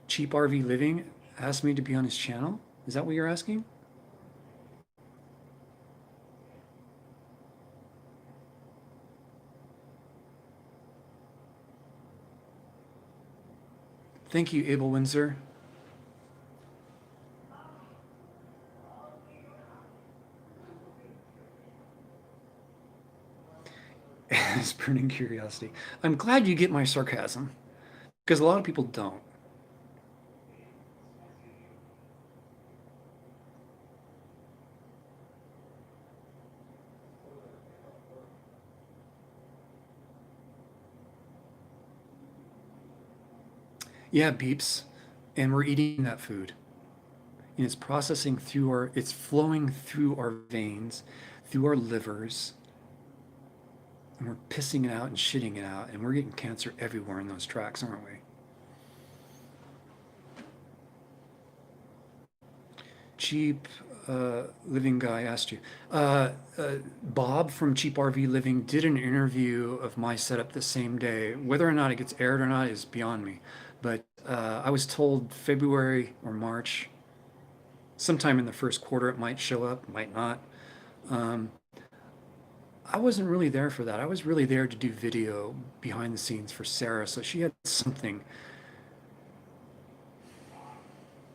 Cheap RV Living asked me to be on his channel? Is that what you're asking? Thank you, Abel Windsor. It's burning curiosity. I'm glad you get my sarcasm because a lot of people don't. Yeah, beeps. And we're eating that food. And it's processing through it's flowing through our veins, through our livers, and we're pissing it out and shitting it out, and we're getting cancer everywhere in those tracks, aren't we? Cheap Living guy asked you. Bob from Cheap RV Living did an interview of my setup the same day. Whether or not it gets aired or not is beyond me. But I was told February or March, sometime in the first quarter, it might show up, might not. Um, I wasn't really there for that. I was really there to do video behind the scenes for Sarah, so she had something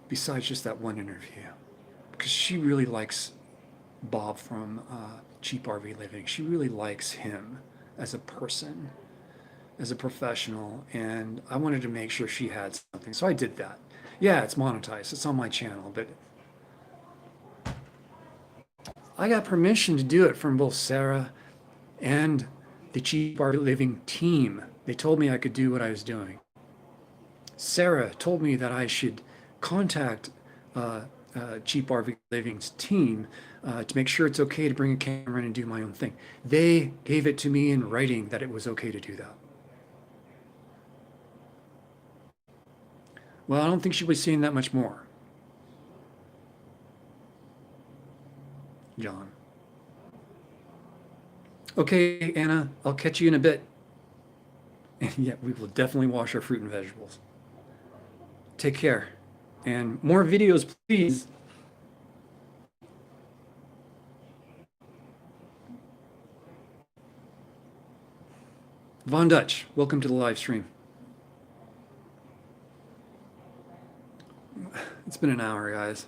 besides just that one interview. Because she really likes Bob from Cheap RV Living. She really likes him as a person, as a professional, and I wanted to make sure she had something. So I did that. Yeah, it's monetized. It's on my channel, but I got permission to do it from both Sarah and the Cheap RV Living team. They told me I could do what I was doing. Sarah told me that I should contact Cheap RV Living's team to make sure it's okay to bring a camera in and do my own thing. They gave it to me in writing that it was okay to do that. Well, I don't think she was seeing that much more, John. Okay, Anna, I'll catch you in a bit. And yeah, we will definitely wash our fruit and vegetables. Take care. And more videos, please. Von Dutch, welcome to the live stream. It's been an hour, guys.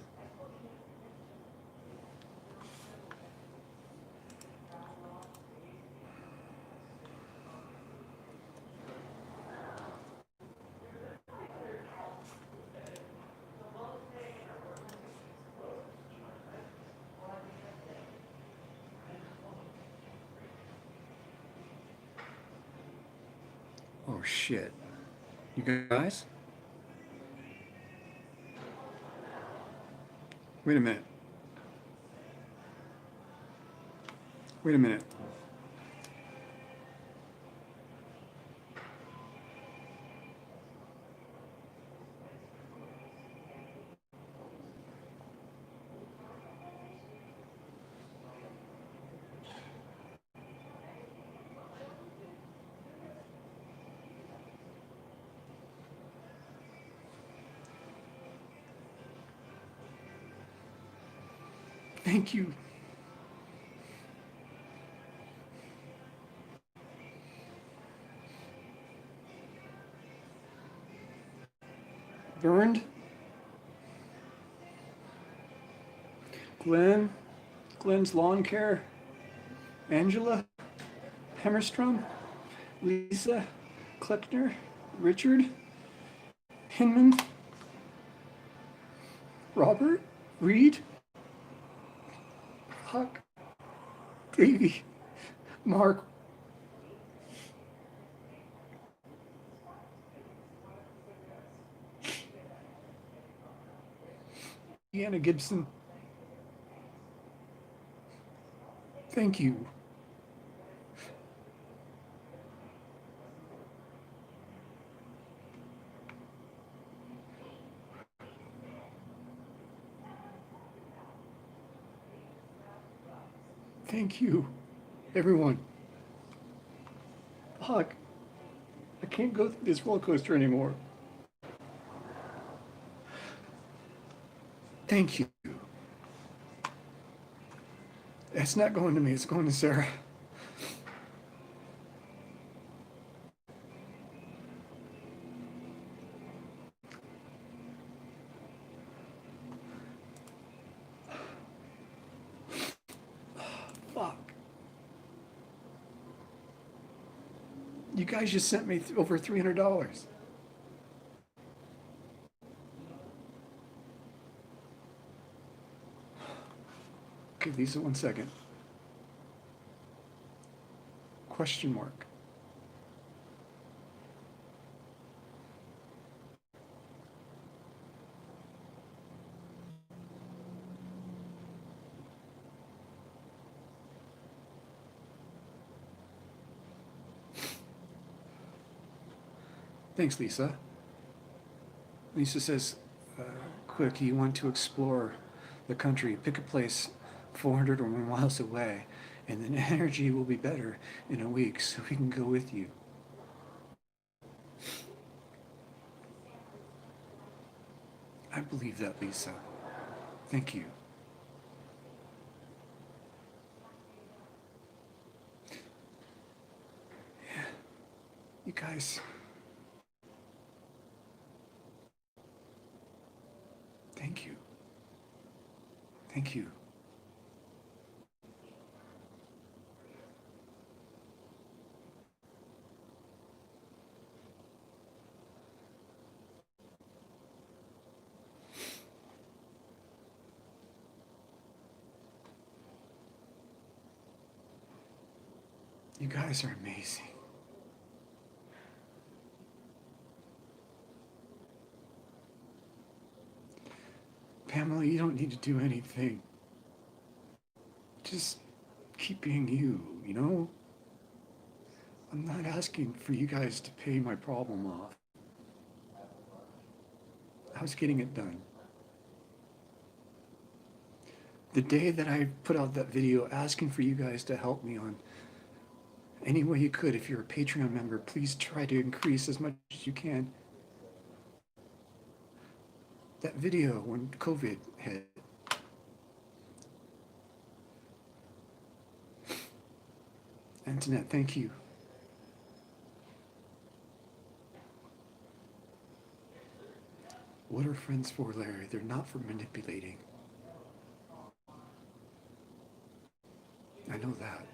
Oh shit. You guys? Wait a minute. Wait a minute. Thank you. Burned? Glenn? Glenn's Lawn Care? Angela? Hammerstrom? Lisa? Kleckner? Richard? Hinman? Robert? Reed? Huck? Davy? Mark? Deanna Gibson? Thank you. Thank you, everyone. Huck, I can't go through this roller coaster anymore. Thank you. It's not going to me, it's going to Sarah. Fuck. You guys just sent me over $300. Okay, Lisa, 1 second. Question mark. Thanks, Lisa. Lisa says, quick, you want to explore the country, pick a place 400 or more miles away, and then energy will be better in a week, so we can go with you. I believe that, Lisa. Thank you. Yeah. You guys. Thank you. Thank you. You guys are amazing. Pamela, you don't need to do anything. Just keep being you, you know? I'm not asking for you guys to pay my problem off. I was getting it done. The day that I put out that video asking for you guys to help me on any way you could, if you're a Patreon member, please try to increase as much as you can. That video when COVID hit. Antoinette, thank you. What are friends for, Larry? They're not for manipulating. I know that.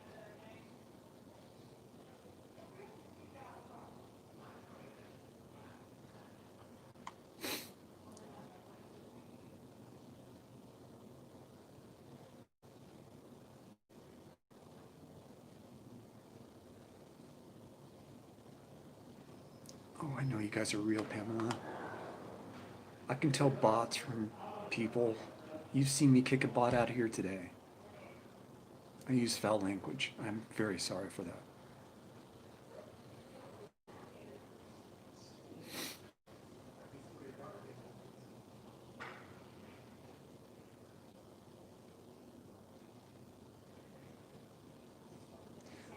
Oh, I know you guys are real, Pamela. I can tell bots from people. You've seen me kick a bot out of here today. I use foul language. I'm very sorry for that.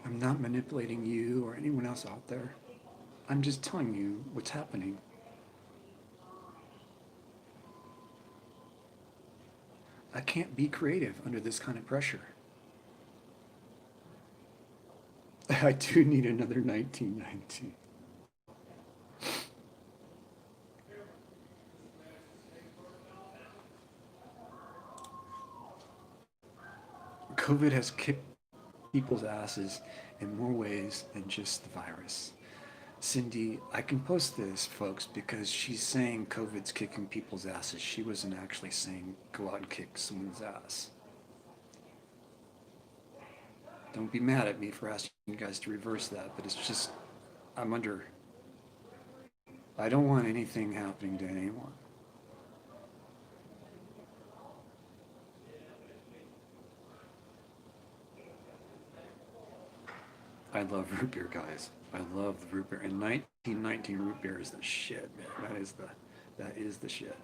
I'm not manipulating you or anyone else out there. I'm just telling you what's happening. I can't be creative under this kind of pressure. I do need another 1919. COVID has kicked people's asses in more ways than just the virus. Cindy, I can post this, folks, because she's saying COVID's kicking people's asses. She wasn't actually saying go out and kick someone's ass. Don't be mad at me for asking you guys to reverse that, but it's just, I'm under. I don't want anything happening to anyone. I love root beer, guys. I love the root beer. And 1919 root beer is the shit, man. That is the shit.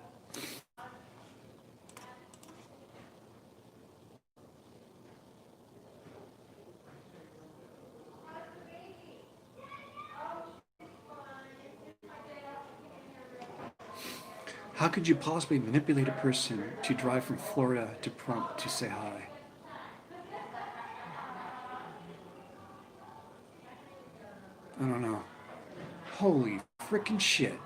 How could you possibly manipulate a person to drive from Florida to Pahrump to say hi? I don't know. Holy freaking shit.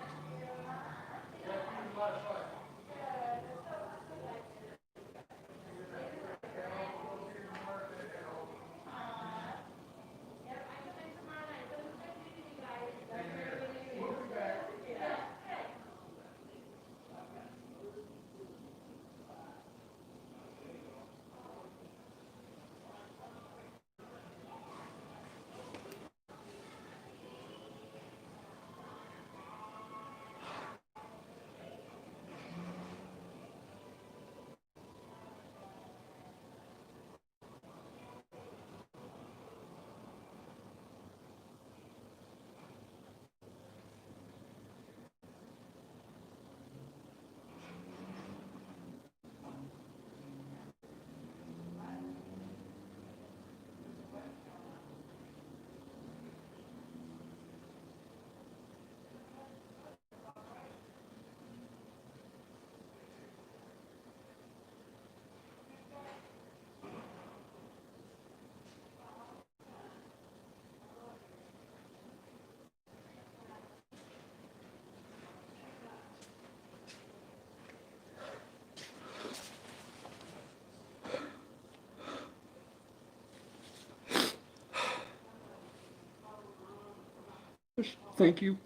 Thank you.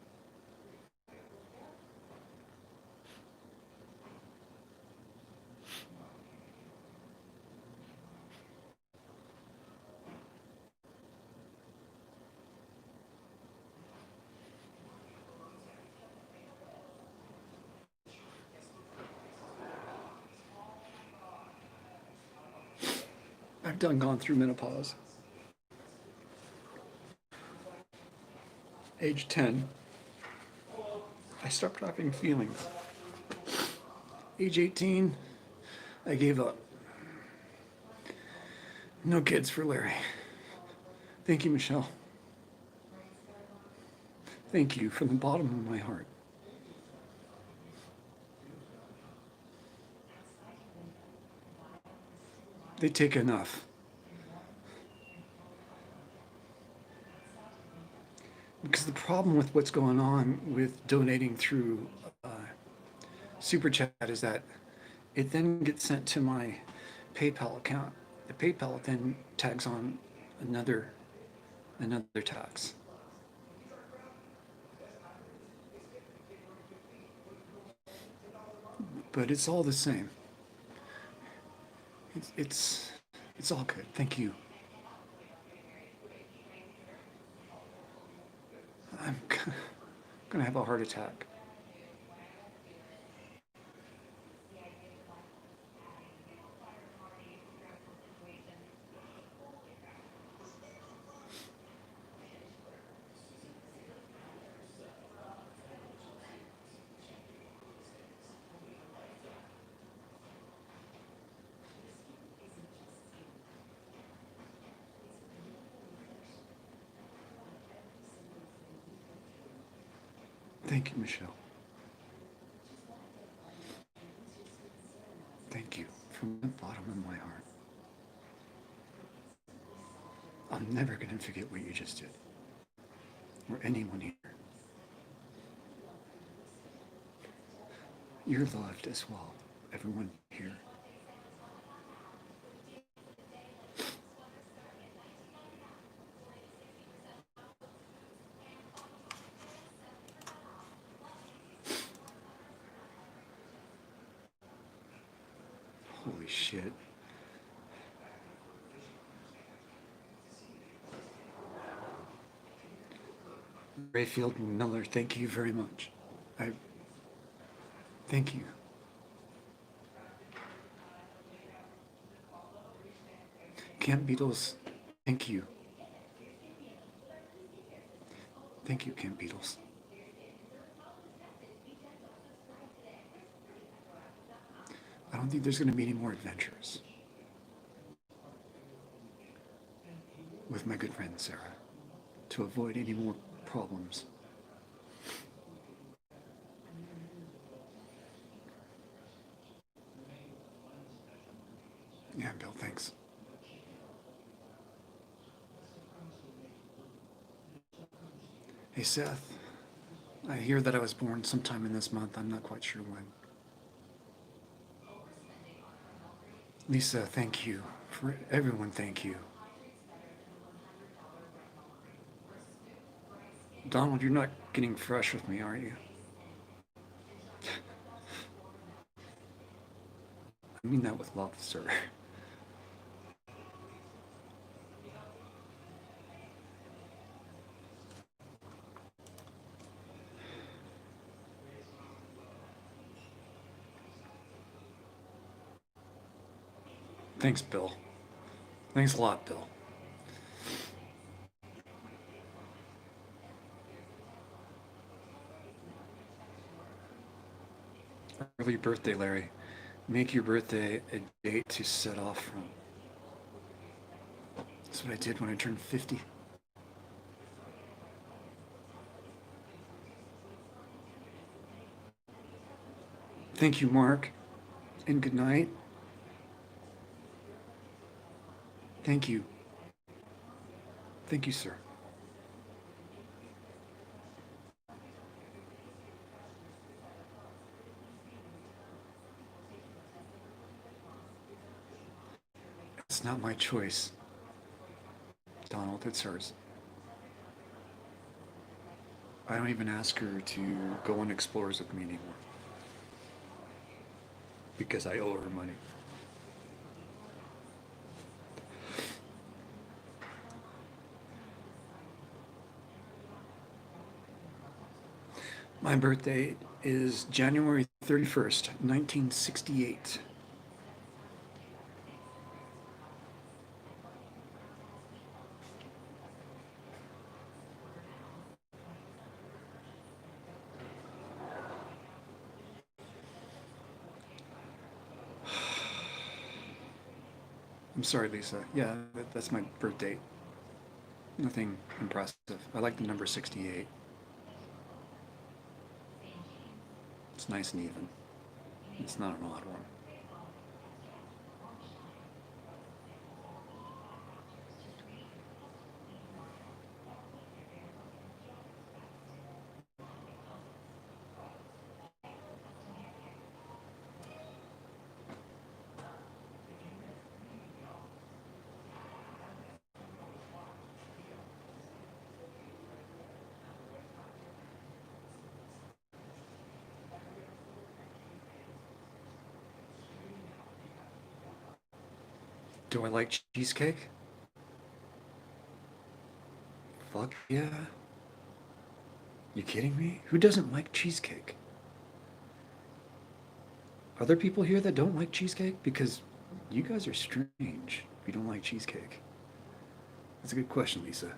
I've done gone through menopause. Age 10, I stopped having feelings. Age 18, I gave up. No kids for Larry. Thank you, Michelle. Thank you from the bottom of my heart. They take enough. Because the problem with what's going on with donating through super chat is that it then gets sent to my PayPal account. The PayPal then tags on another tax. But it's all the same. It's all good. Thank you. I'm gonna have a heart attack. Thank you, Michelle. Thank you from the bottom of my heart. I'm never going to forget what you just did, or anyone here. You're loved as well, everyone here. Holy shit. Rayfield Miller, thank you very much. Thank you. Camp Beatles, thank you. Thank you, Camp Beatles. I don't think there's going to be any more adventures with my good friend Sarah to avoid any more problems. Yeah, Bill, thanks. Hey, Seth, I hear that I was born sometime in this month. I'm not quite sure when. Lisa, thank you. For everyone, thank you. Donald, you're not getting fresh with me, are you? I mean that with love, sir. Thanks, Bill. Thanks a lot, Bill. Early birthday, Larry. Make your birthday a date to set off from. That's what I did when I turned 50. Thank you, Mark, and good night. Thank you. Thank you, sir. It's not my choice, Donald, it's hers. I don't even ask her to go on explores with me anymore because I owe her money. My birthday is January 31st, 1968. I'm sorry, Lisa. Yeah, that's my birth date. Nothing impressive. I like the number 68. It's nice and even. It's not an odd one. Do I like cheesecake? Fuck yeah. You kidding me? Who doesn't like cheesecake? Are there people here that don't like cheesecake? Because you guys are strange if you don't like cheesecake. That's a good question, Lisa.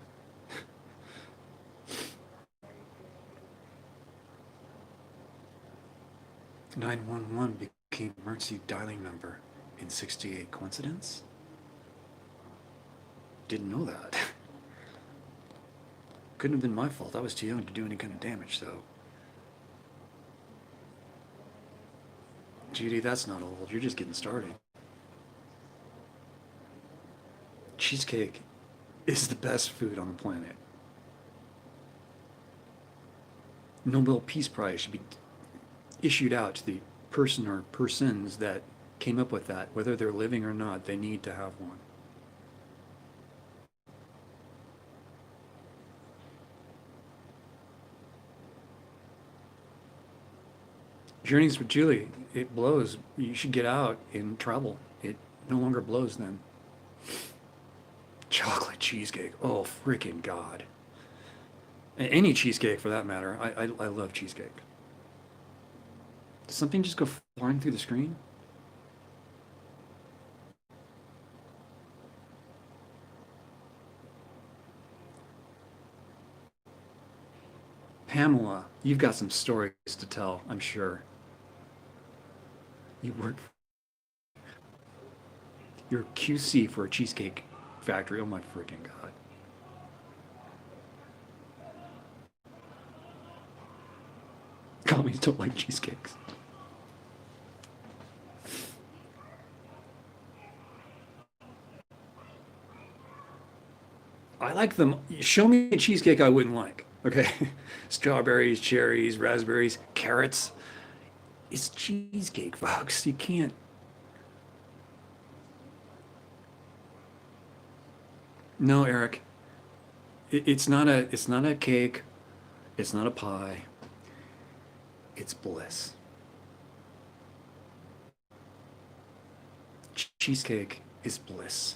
911 became emergency dialing number in 68. Coincidence? Didn't know that. Couldn't have been my fault. I was too young to do any kind of damage, though. Judy, that's not old. You're just getting started. Cheesecake is the best food on the planet. Nobel Peace Prize should be issued out to the person or persons that came up with that. Whether they're living or not, they need to have one. Journeys with Julie, it blows. You should get out and travel. It no longer blows then. Chocolate cheesecake. Oh, freaking God. Any cheesecake for that matter. I love cheesecake. Does something just go flying through the screen? Pamela, you've got some stories to tell, I'm sure. You work, you're QC for a cheesecake factory. Oh my freaking God. Commies don't like cheesecakes. I like them. Show me a cheesecake I wouldn't like. Okay. Strawberries, cherries, raspberries, carrots. It's cheesecake, folks. You can't. No, Eric. It's not a cake. It's not a pie. It's bliss. Cheesecake is bliss.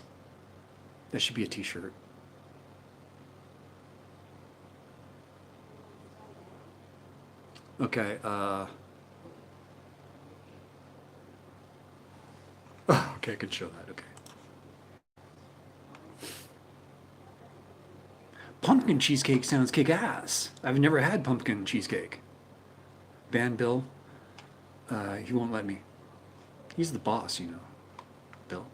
That should be a t-shirt. Okay, okay, I can show that. Okay. Pumpkin cheesecake sounds kick-ass. I've never had pumpkin cheesecake. Ban Bill, he won't let me. He's the boss, you know, Bill.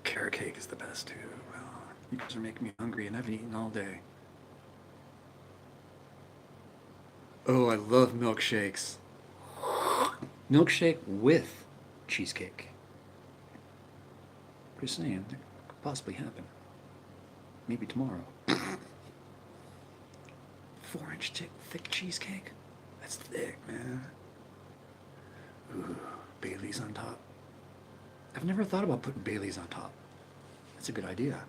Carrot cake is the best too. Well, you guys are making me hungry and I haven't eaten all day. Oh, I love milkshakes. Milkshake with cheesecake. Just saying, that could possibly happen. Maybe tomorrow. 4-inch thick cheesecake? That's thick, man. Ooh, Bailey's on top. I've never thought about putting Bailey's on top. That's a good idea.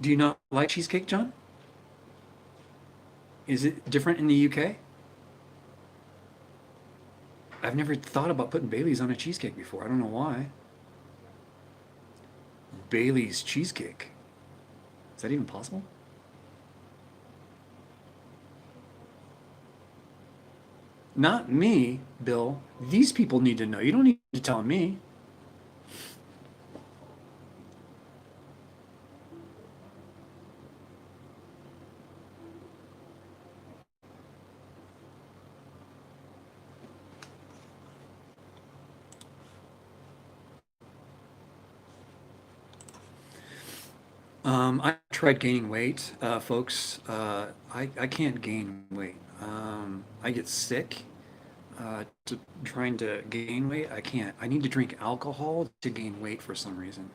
Do you not like cheesecake, John? Is it different in the UK? I've never thought about putting Bailey's on a cheesecake before. I don't know why. Bailey's cheesecake. Is that even possible? Not me, Bill. These people need to know. You don't need to tell me. I tried gaining weight, folks. I can't gain weight. I get sick trying to gain weight. I can't. I need to drink alcohol to gain weight for some reason.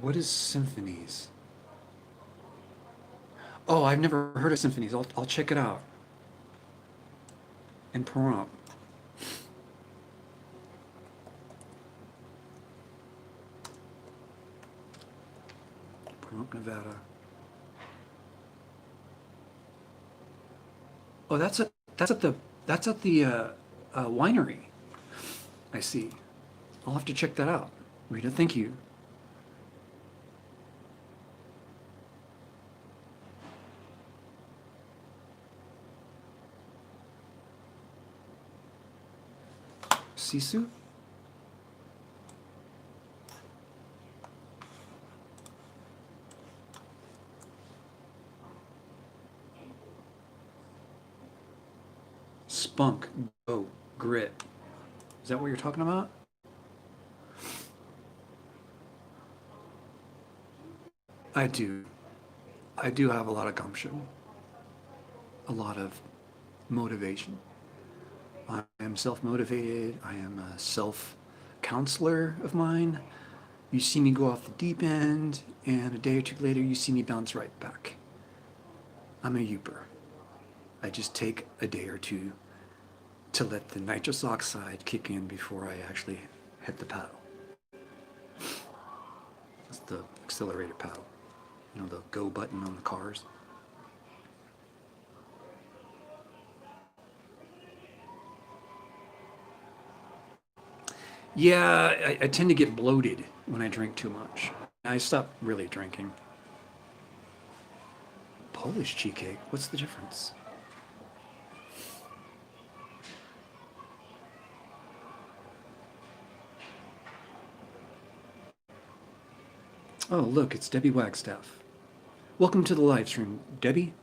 What is symphonies? Oh, I've never heard of symphonies. I'll check it out. in Pahrump. Pahrump, Nevada. Oh, that's at the winery. I see. I'll have to check that out. Rita, thank you. Sisu? Spunk, go, grit. Is that what you're talking about? I do. I do have a lot of gumption, a lot of motivation. I am self motivated. I am a self counselor of mine. You see me go off the deep end, and a day or two later, you see me bounce right back. I'm a youper. I just take a day or two to let the nitrous oxide kick in before I actually hit the paddle. That's the accelerator paddle. You know, the go button on the cars. Yeah, I tend to get bloated when I drink too much. I stopped really drinking. Polish cheesecake? What's the difference? Oh, look, it's Debbie Wagstaff. Welcome to the live stream, Debbie.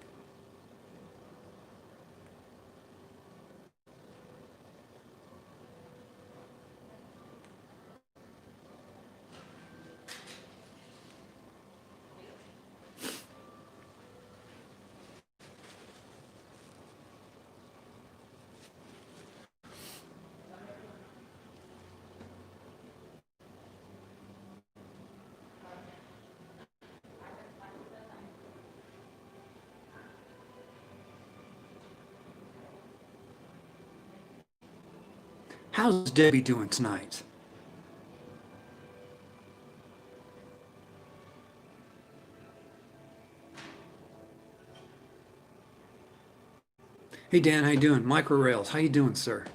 How's Debbie doing tonight? Hey Dan, how you doing? Micro Rails, how you doing, sir?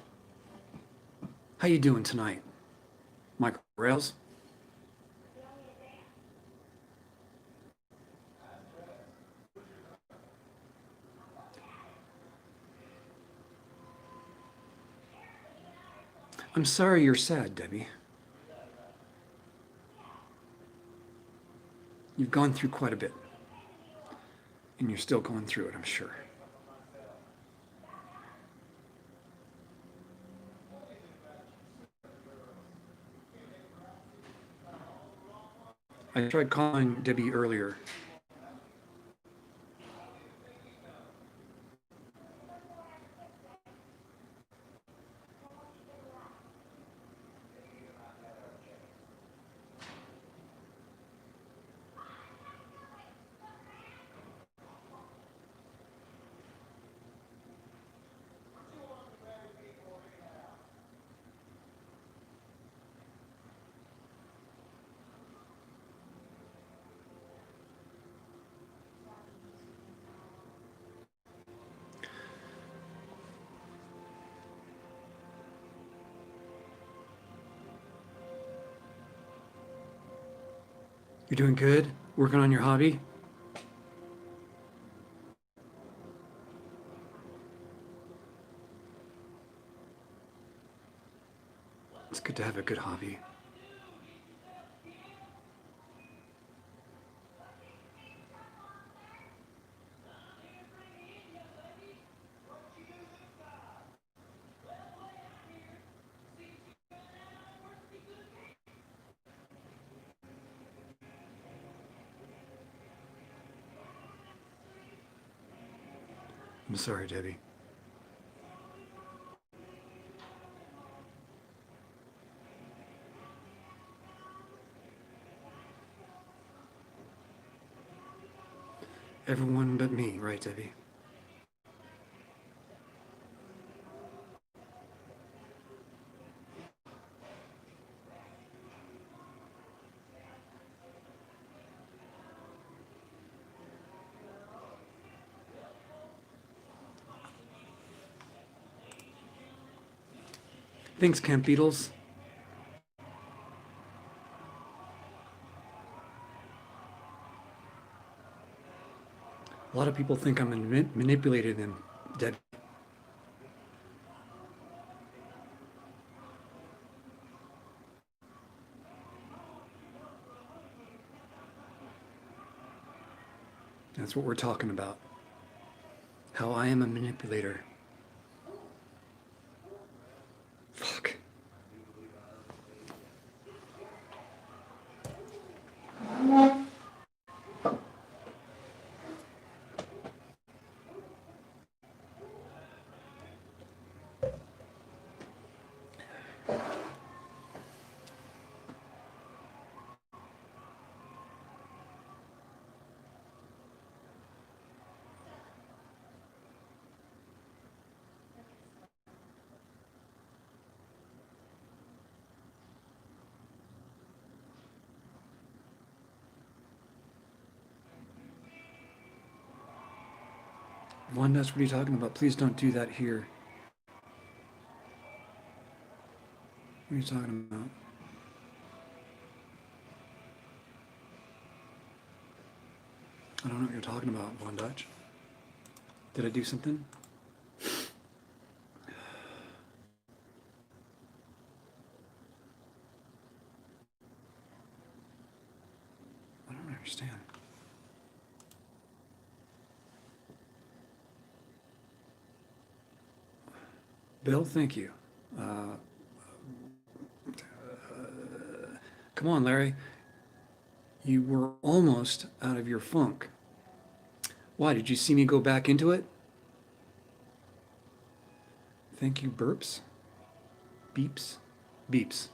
How you doing tonight? Micro Rails? I'm sorry you're sad, Debbie. You've gone through quite a bit, and you're still going through it, I'm sure. I tried calling Debbie earlier. You're doing good? Working on your hobby? It's good to have a good hobby. I'm sorry, Debbie. Everyone but me, right, Debbie? Thanks, Camp Beatles. A lot of people think I'm manipulating them, Debbie. That's what we're talking about. How I am a manipulator. Fuck. One, that's what are you talking about? Please don't do that here. What are you talking about? I don't know what you're talking about, Von Dutch. Did I do something? I don't understand. Bill, thank you. Come on, Larry. You were almost out of your funk. Why, did you see me go back into it? Thank you, burps. Beeps. Beeps.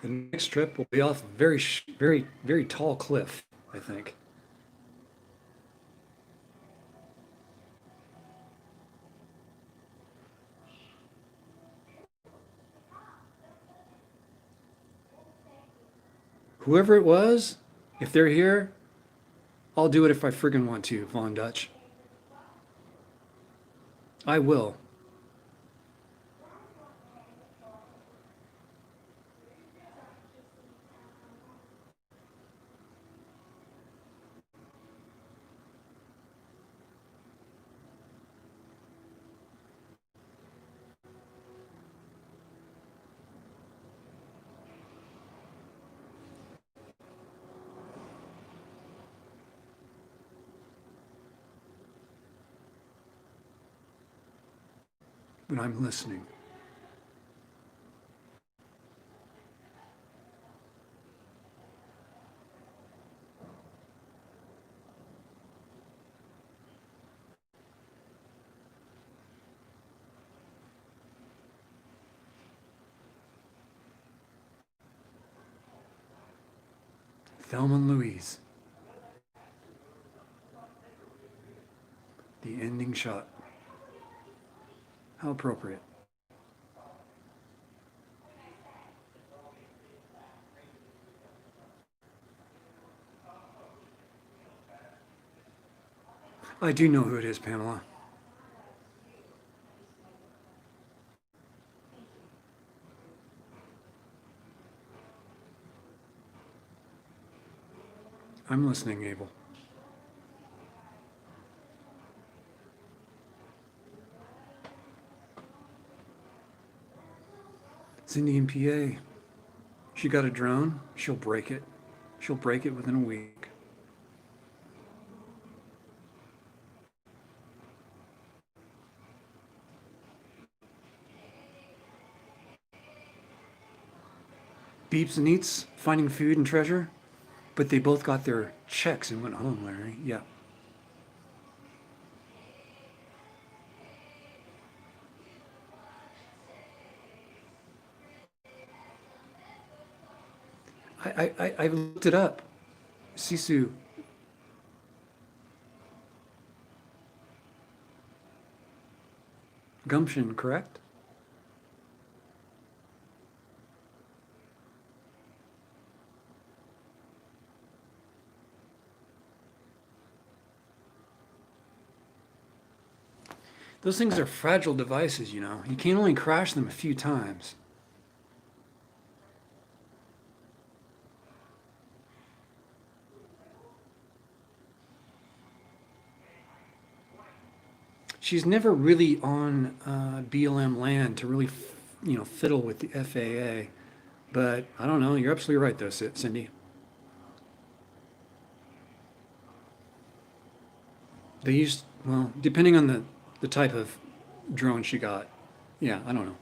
The next trip will be off a very, very, very tall cliff, I think. Whoever it was, if they're here, I'll do it if I friggin' want to, Von Dutch. I will. But I'm listening. Thelma and Louise. The ending shot. How appropriate. I do know who it is, Pamela. I'm listening, Abel. Cindy in PA. She got a drone. She'll break it. She'll break it within a week. Beeps and Eats, finding food and treasure. But they both got their checks and went home, Larry. Yeah. I looked it up. Sisu. Gumption, correct? Those things are fragile devices, you know. You can only crash them a few times. She's never really on BLM land to really, fiddle with the FAA. But I don't know. You're absolutely right, though, Cindy. They used, well, depending on the type of drone she got. Yeah, I don't know.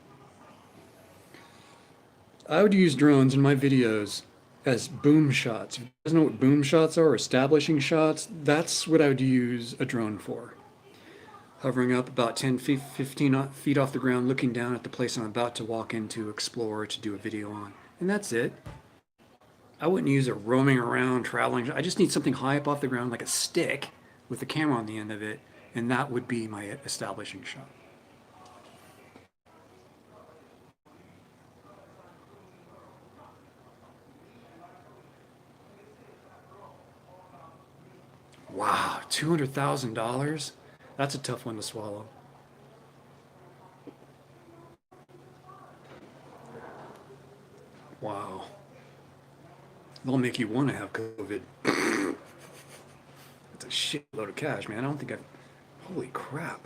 I would use drones in my videos as boom shots. If you guys know what boom shots are, establishing shots, that's what I would use a drone for. Hovering up about 10 feet, 15 feet off the ground, looking down at the place I'm about to walk into, explore, to do a video on. And that's it. I wouldn't use it roaming around, traveling. I just need something high up off the ground, like a stick with a camera on the end of it, and that would be my establishing shot. Wow, $200,000? That's a tough one to swallow. Wow. They'll make you want to have COVID. That's a shitload of cash, man. I don't think I've. Holy crap.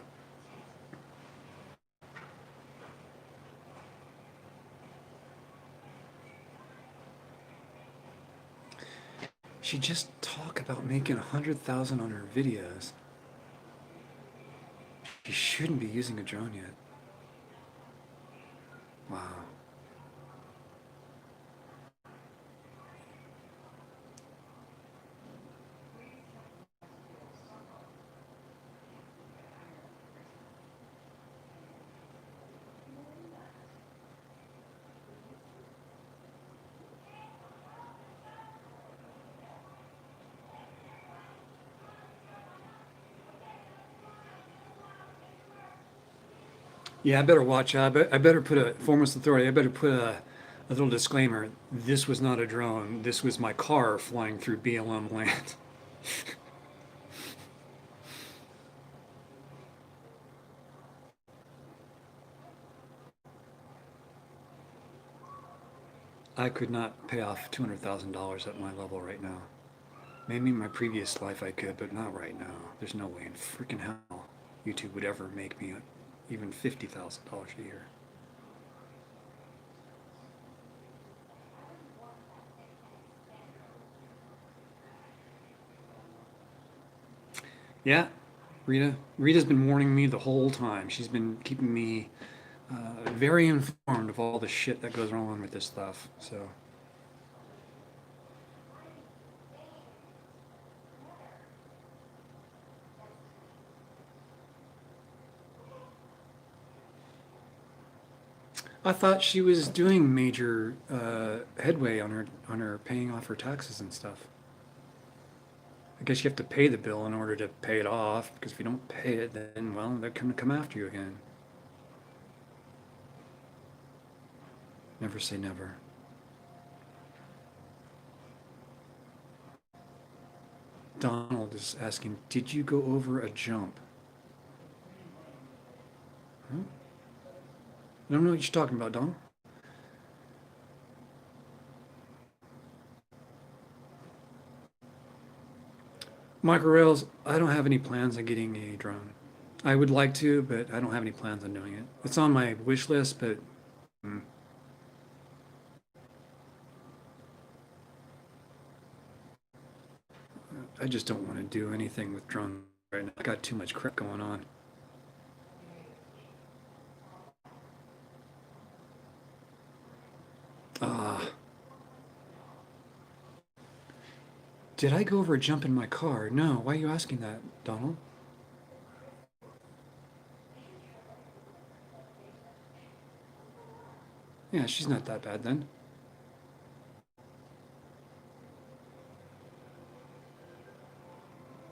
She just talk about making 100,000 on her videos. She shouldn't be using a drone yet. Wow. Yeah, I better watch out. I better put a foremost authority. I better put a little disclaimer. This was not a drone. This was my car flying through BLM land. I could not pay off $200,000 at my level right now. Maybe in my previous life I could, but not right now. There's no way in freaking hell YouTube would ever make me even $50,000 a year. Yeah, Rita's been warning me the whole time. She's been keeping me very informed of all the shit that goes on with this stuff. So, I thought she was doing major headway on her paying off her taxes and stuff. I guess you have to pay the bill in order to pay it off, because if you don't pay it, then, well, they're going to come after you again. Never say never. Donald is asking, did you go over a jump? Huh? I don't know what you're talking about, Donald. Microrails, I don't have any plans on getting a drone. I would like to, but I don't have any plans on doing it. It's on my wish list, but I just don't want to do anything with drones right now. I got too much crap going on. Ah, did I go over a jump in my car? No. Why are you asking that, Donald? Yeah, she's not that bad then.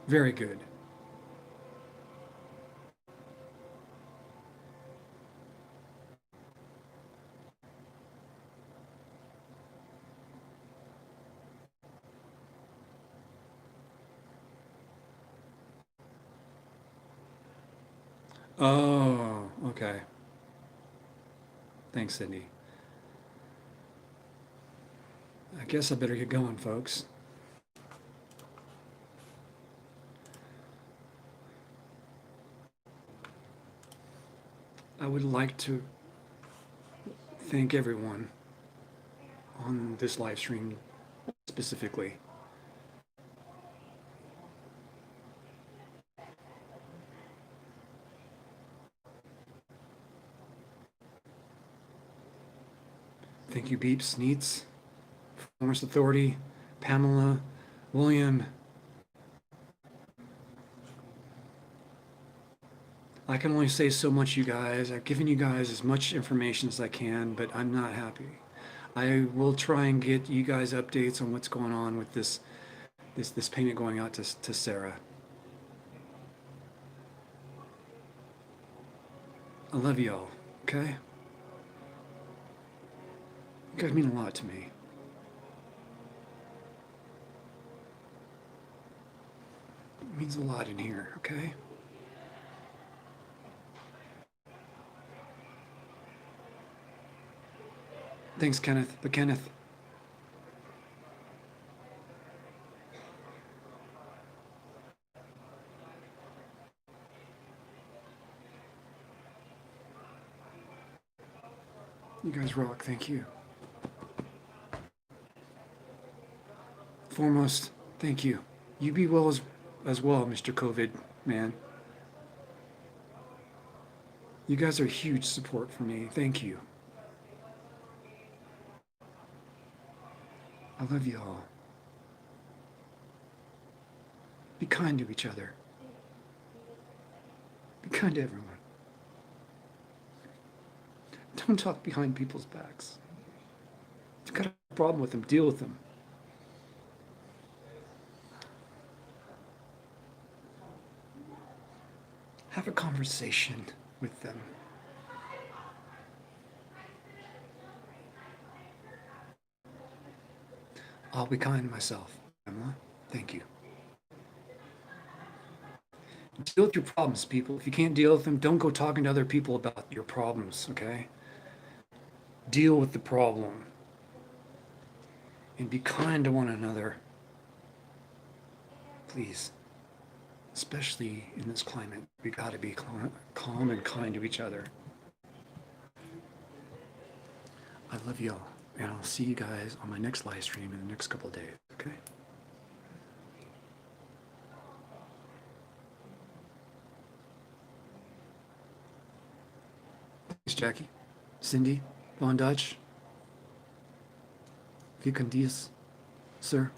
Very good. Oh, okay. Thanks, Cindy. I guess I better get going, folks. I would like to thank everyone on this live stream specifically. Thank you, Beeps, Neats, Forest Authority, Pamela, William. I can only say so much, you guys. I've given you guys as much information as I can, but I'm not happy. I will try and get you guys updates on what's going on with this payment going out to Sarah. I love y'all, okay? You guys mean a lot to me. It means a lot in here, okay? Thanks, Kenneth. But Kenneth, you guys rock. Thank you. Foremost, thank you. You be well as well, Mr. COVID man. You guys are huge support for me. Thank you. I love you all. Be kind to each other. Be kind to everyone. Don't talk behind people's backs. If you've got a problem with them, deal with them. Have a conversation with them. I'll be kind to myself, Emma. Thank you. Deal with your problems, people. If you can't deal with them, don't go talking to other people about your problems, okay? Deal with the problem. And be kind to one another. Please. Especially in this climate, we gotta be calm and kind to each other. I love y'all, and I'll see you guys on my next live stream in the next couple of days, okay? Thanks, Jackie. Cindy, Von Dutch. Wie kann dies, sir?